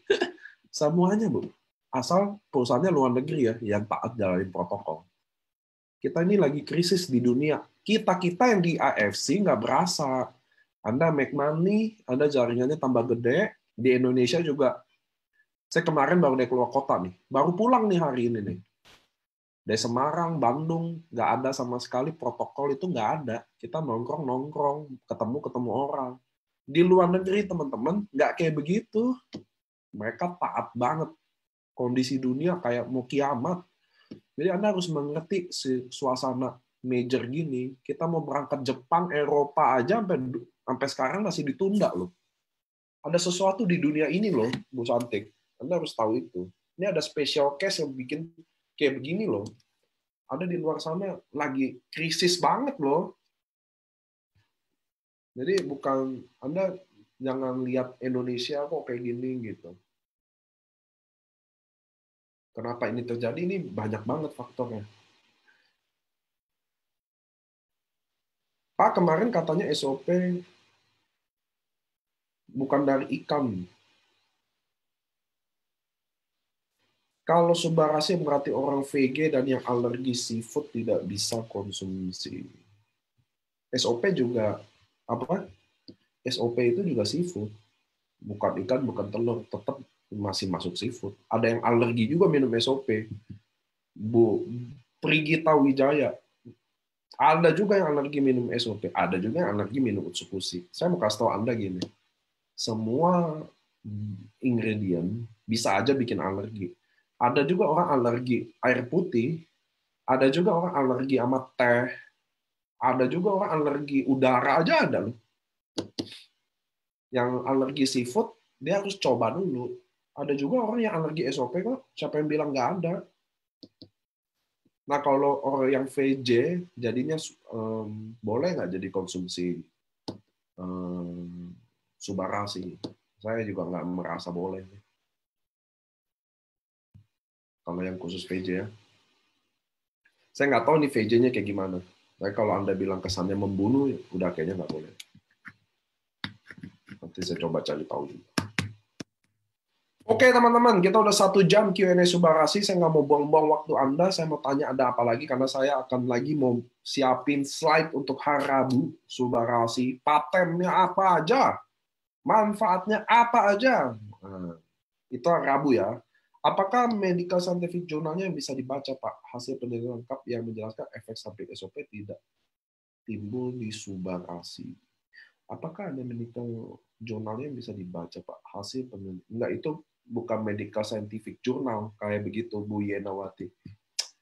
Semuanya, Bu. Asal perusahaannya luar negeri ya, yang taat jalanin protokol. Kita ini lagi krisis di dunia. Kita-kita yang di AFC nggak berasa. Anda make money, Anda jaringannya tambah gede, di Indonesia juga. Saya kemarin baru dari keluar kota nih, baru pulang nih hari ini nih. Dari Semarang, Bandung, nggak ada sama sekali protokol itu nggak ada. Kita nongkrong, ketemu orang. Di luar negeri teman-teman nggak kayak begitu. Mereka taat banget. Kondisi dunia kayak mau kiamat. Jadi Anda harus mengerti suasana major gini. Kita mau berangkat Jepang, Eropa aja sampai sekarang masih ditunda loh. Ada sesuatu di dunia ini loh, Bu Santik. Anda harus tahu itu. Ini ada special case yang bikin kayak begini loh. Ada di luar sana lagi krisis banget loh. Jadi bukan Anda jangan lihat Indonesia kok kayak gini gitu. Kenapa ini terjadi? Ini banyak banget faktornya. Pak kemarin katanya SOP bukan dari ikan. Kalau Subarashi berarti orang VG dan yang alergi seafood tidak bisa konsumsi. SOP juga apa? SOP itu juga seafood. Bukan ikan, bukan telur, tetap masih masuk seafood. Ada yang alergi juga minum SOP. Bu Prigita Wijaya. Ada juga yang alergi minum SOP. Ada juga yang alergi minum Utsukushi. Saya mau kasih tahu Anda gini. Semua ingredient bisa aja bikin alergi. Ada juga orang alergi air putih, ada juga orang alergi sama teh, ada juga orang alergi udara aja ada loh. Yang alergi seafood, dia harus coba dulu. Ada juga orang yang alergi SOP kok, siapa yang bilang nggak ada. Nah kalau orang yang VJ, jadinya boleh nggak jadi konsumsi Subarashi? Saya juga nggak merasa boleh. Kalau yang khusus VJ ya. Saya nggak tahu nih VJ-nya kayak gimana. Tapi kalau Anda bilang kesannya membunuh, udah kayaknya nggak boleh. Nanti saya coba cari tahu juga. Oke teman-teman, kita udah 1 jam Q&A Subarashi. Saya nggak mau buang-buang waktu Anda. Saya mau tanya ada apa lagi, karena saya akan lagi mau siapin slide untuk hari Rabu Subarashi. Patennya apa aja? Manfaatnya apa aja? Nah, itu hari Rabu ya. Apakah medical scientific journalnya yang bisa dibaca, Pak? Hasil penelitian lengkap yang menjelaskan efek samping SOP tidak timbul di Subarashi. Apakah ada medical journalnya yang bisa dibaca, Pak? Hasil penelitian. Enggak, itu bukan medical scientific journal kayak begitu, Bu Yenawati.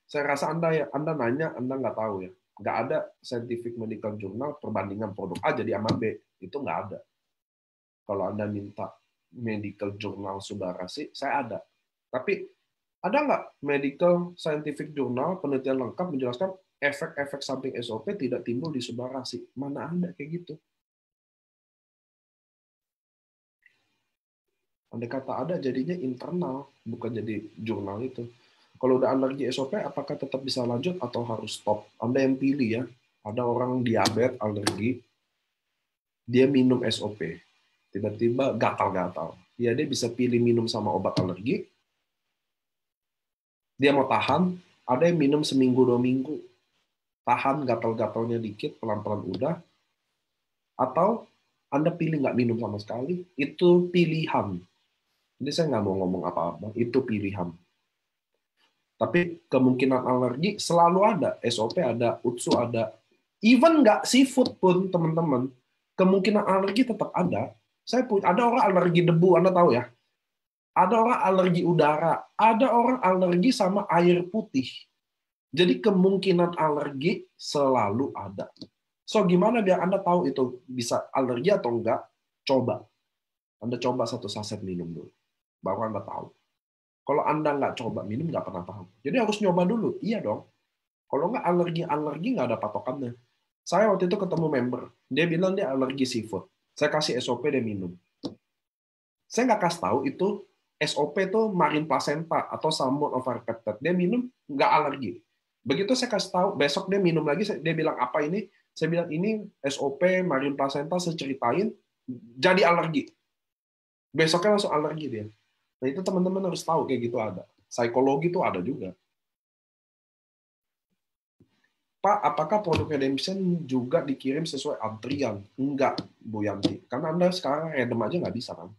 Saya rasa Anda nanya, Anda nggak tahu ya. Nggak ada scientific medical journal perbandingan produk A jadi sama B. Itu nggak ada. Kalau Anda minta medical journal Subarashi, saya ada. Tapi ada nggak medical scientific journal penelitian lengkap menjelaskan efek-efek samping SOP tidak timbul di Subarashi? Mana ada kayak gitu? Andai kata ada, jadinya internal, bukan jadi jurnal itu. Kalau udah alergi SOP, apakah tetap bisa lanjut atau harus stop? Anda yang pilih ya. Ada orang diabetes, alergi, dia minum SOP. tiba-tiba gatal-gatal. Ya dia bisa pilih minum sama obat alergi, dia mau tahan, ada yang minum seminggu 2 minggu, tahan gatal-gatalnya dikit, pelan-pelan udah, atau Anda pilih nggak minum sama sekali, itu pilihan. Jadi saya nggak mau ngomong apa-apa, itu pilihan. Tapi kemungkinan alergi selalu ada, SOP ada, UTSU ada. Even nggak seafood pun, teman-teman, kemungkinan alergi tetap ada. Ada orang alergi debu, Anda tahu ya? Ada orang alergi udara, ada orang alergi sama air putih. Jadi kemungkinan alergi selalu ada. So gimana biar Anda tahu itu bisa alergi atau enggak? Coba. Anda coba 1 saset minum dulu. Baru Anda tahu. Kalau Anda nggak coba minum, nggak pernah tahu. Jadi harus nyoba dulu. Iya dong. Kalau nggak alergi nggak ada patokannya. Saya waktu itu ketemu member. Dia bilang dia alergi seafood. Saya kasih SOP, dia minum. Saya nggak kasih tahu itu SOP itu marine placenta atau salmon overpeptide. Dia minum, nggak alergi. Begitu saya kasih tahu, besok dia minum lagi, dia bilang apa ini? Saya bilang ini SOP marine placenta, saya ceritain, jadi alergi. Besoknya langsung alergi dia. Nah itu teman-teman harus tahu kayak gitu ada. Psikologi itu ada juga. Pak, apakah produk redemption juga dikirim sesuai antrian? Enggak, Bu Yanti. Karena Anda sekarang random aja nggak bisa kan?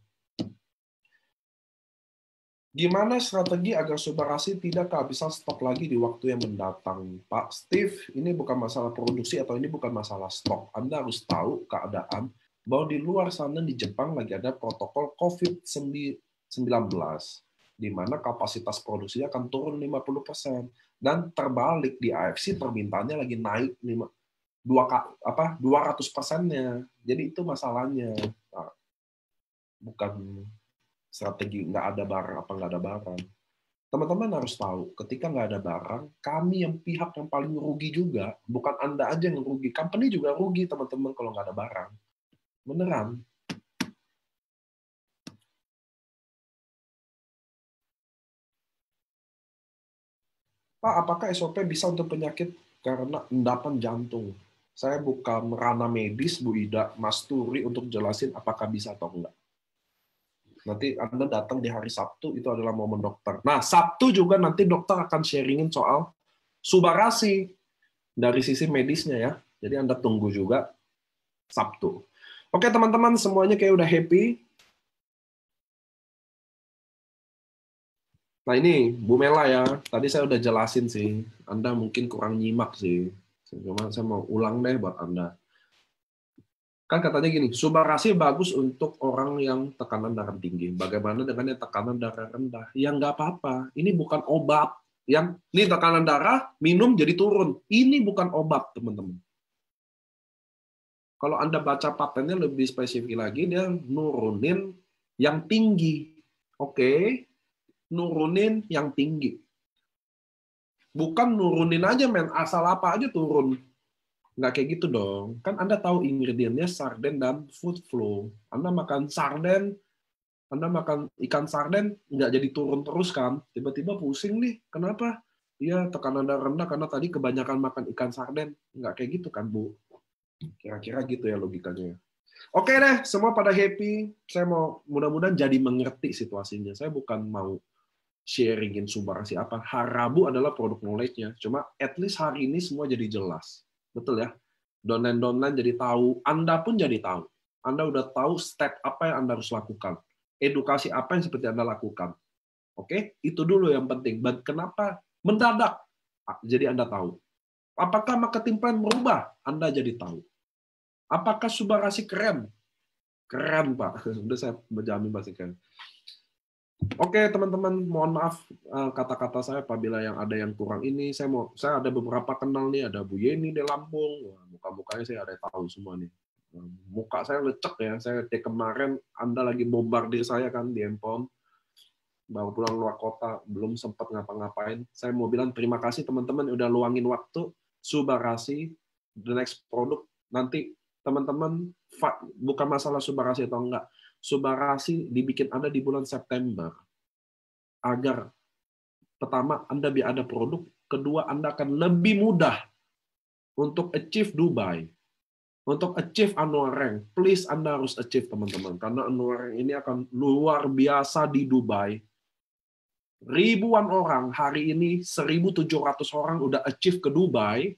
Gimana strategi agar Subarasi tidak kehabisan stok lagi di waktu yang mendatang? Pak Steve, ini bukan masalah produksi atau ini bukan masalah stok. Anda harus tahu keadaan bahwa di luar sana di Jepang lagi ada protokol COVID-19, di mana kapasitas produksinya akan turun 50%. Dan terbalik di AFC permintaannya lagi naik 200%-nya. Jadi itu masalahnya. Nah, bukan strategi nggak ada barang apa nggak ada barang. Teman-teman harus tahu, ketika nggak ada barang, kami yang pihak yang paling rugi juga, bukan Anda aja yang rugi, company juga rugi, teman-teman, kalau nggak ada barang. Beneran. Pak, apakah SOP bisa untuk penyakit karena endapan jantung? Saya bukan ranah medis, Bu Ida, Mas Turi, untuk jelasin apakah bisa atau enggak. Nanti Anda datang di hari Sabtu, itu adalah momen dokter. Nah, Sabtu juga nanti dokter akan sharingin soal Subarasi dari sisi medisnya ya. Jadi Anda tunggu juga Sabtu. Oke teman-teman, semuanya kayak udah happy. Nah ini, Bu Mela ya, tadi saya udah jelasin sih. Anda mungkin kurang nyimak sih. Cuma saya mau ulang deh buat Anda. Kan katanya gini, Subarasi bagus untuk orang yang tekanan darah tinggi. Bagaimana dengan yang tekanan darah rendah? Ya nggak apa-apa. Ini bukan obat. Yang ini tekanan darah, minum jadi turun. Ini bukan obat, teman-teman. Kalau Anda baca patennya lebih spesifik lagi, dia nurunin yang tinggi. Oke, nurunin yang tinggi. Bukan nurunin aja, men. Asal apa aja turun. Nggak kayak gitu dong. Kan Anda tahu ingredientnya sarden dan food flow. Anda makan sarden, Anda makan ikan sarden, nggak jadi turun terus kan. Tiba-tiba pusing nih. Kenapa? Iya, tekanan darah rendah karena tadi kebanyakan makan ikan sarden. Nggak kayak gitu kan, Bu. Kira-kira gitu ya logikanya. Oke deh, semua pada happy. Saya mau mudah-mudahan jadi mengerti situasinya. Saya bukan mau sharingin Subarasi apa. Harabu adalah produk knowledge-nya. Cuma at least hari ini semua jadi jelas. Betul ya? Downline jadi tahu. Anda pun jadi tahu. Anda udah tahu step apa yang Anda harus lakukan. Edukasi apa yang seperti Anda lakukan. Oke? Itu dulu yang penting. Kenapa mendadak? Jadi Anda tahu. Apakah marketing plan berubah? Anda jadi tahu. Apakah Subarasi keren? Keren, Pak. Udah saya berjamin pasti keren. Oke, teman-teman, mohon maaf kata-kata saya apabila yang ada yang kurang ini. Saya ada beberapa kenal nih, ada Bu Yeni di Lampung. Muka-mukanya saya ada tahu semua nih. Muka saya lecek ya. Saya kemarin Anda lagi bombardir saya kan di handphone. Baru pulang luar kota, belum sempat ngapa-ngapain. Saya mau bilang terima kasih teman-teman udah luangin waktu. Subarasi, the next product. Nanti teman-teman, bukan masalah Subarasi atau enggak. Subarasi dibikin ada di bulan September. Agar pertama, Anda biar ada produk. Kedua, Anda akan lebih mudah untuk achieve Dubai. Untuk achieve annual rank, please Anda harus achieve teman-teman. Karena annual rank ini akan luar biasa di Dubai. Ribuan orang, hari ini 1.700 orang udah achieve ke Dubai.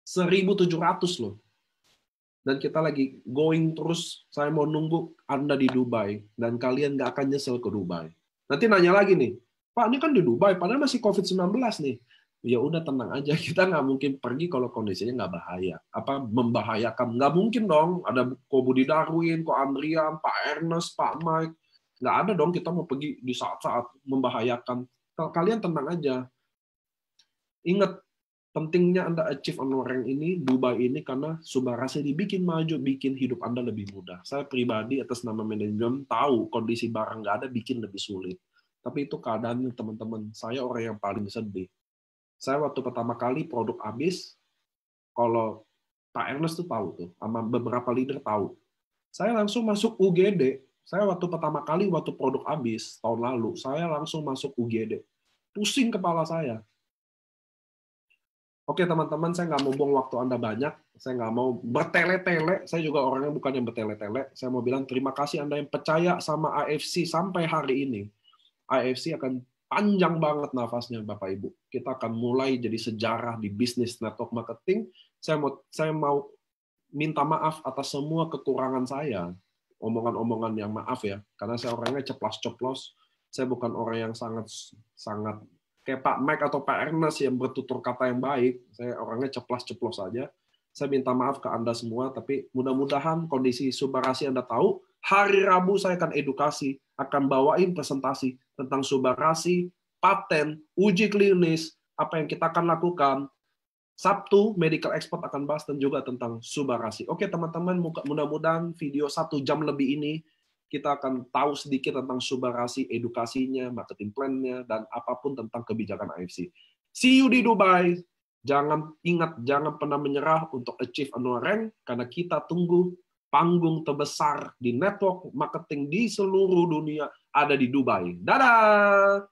1.700 loh. Dan kita lagi going terus, saya mau nunggu Anda di Dubai. Dan kalian nggak akan nyesel ke Dubai. Nanti nanya lagi nih, Pak ini kan di Dubai, padahal masih COVID-19 nih. Ya udah tenang aja, kita nggak mungkin pergi kalau kondisinya nggak bahaya. Apa membahayakan? Nggak mungkin dong, ada Ko Budi Darwin, Ko Andrian, Pak Ernest, Pak Mike. Nggak ada dong kita mau pergi di saat-saat membahayakan. Kalian tenang aja. Ingat, pentingnya Anda achieve annual rank ini, Dubai ini, karena Subarashi dibikin maju, bikin hidup Anda lebih mudah. Saya pribadi atas nama manajemen tahu kondisi barang nggak ada bikin lebih sulit. Tapi itu keadaannya teman-teman. Saya orang yang paling sedih. Saya waktu pertama kali produk habis, kalau Pak Ernest tuh tahu tuh, sama beberapa leader tahu. Saya langsung masuk UGD. Saya waktu pertama kali waktu produk habis tahun lalu, saya langsung masuk UGD. Pusing kepala saya. Oke teman-teman, saya nggak mau buang waktu Anda banyak. Saya nggak mau bertele-tele. Saya juga orangnya bukan yang bertele-tele. Saya mau bilang terima kasih Anda yang percaya sama AFC sampai hari ini. AFC akan panjang banget nafasnya Bapak Ibu. Kita akan mulai jadi sejarah di bisnis network marketing. Saya mau minta maaf atas semua kekurangan saya. Omongan-omongan yang maaf ya, karena saya orangnya ceplas-ceplos. Saya bukan orang yang sangat kayak Pak Mike atau Pak Ernest yang bertutur kata yang baik. Saya orangnya ceplas-ceplos saja. Saya minta maaf ke Anda semua, tapi mudah-mudahan kondisi Subarashi Anda tahu. Hari Rabu saya akan edukasi, akan bawain presentasi tentang Subarashi, paten, uji klinis, apa yang kita akan lakukan. Sabtu, Medical Expert akan bahas dan juga tentang Subarashi. Oke teman-teman, mudah-mudahan video 1 jam lebih ini kita akan tahu sedikit tentang Subarashi, edukasinya, marketing plan-nya, dan apapun tentang kebijakan AFC. See you di Dubai. Jangan pernah menyerah untuk achieve annual rank, karena kita tunggu panggung terbesar di network marketing di seluruh dunia ada di Dubai. Dadah!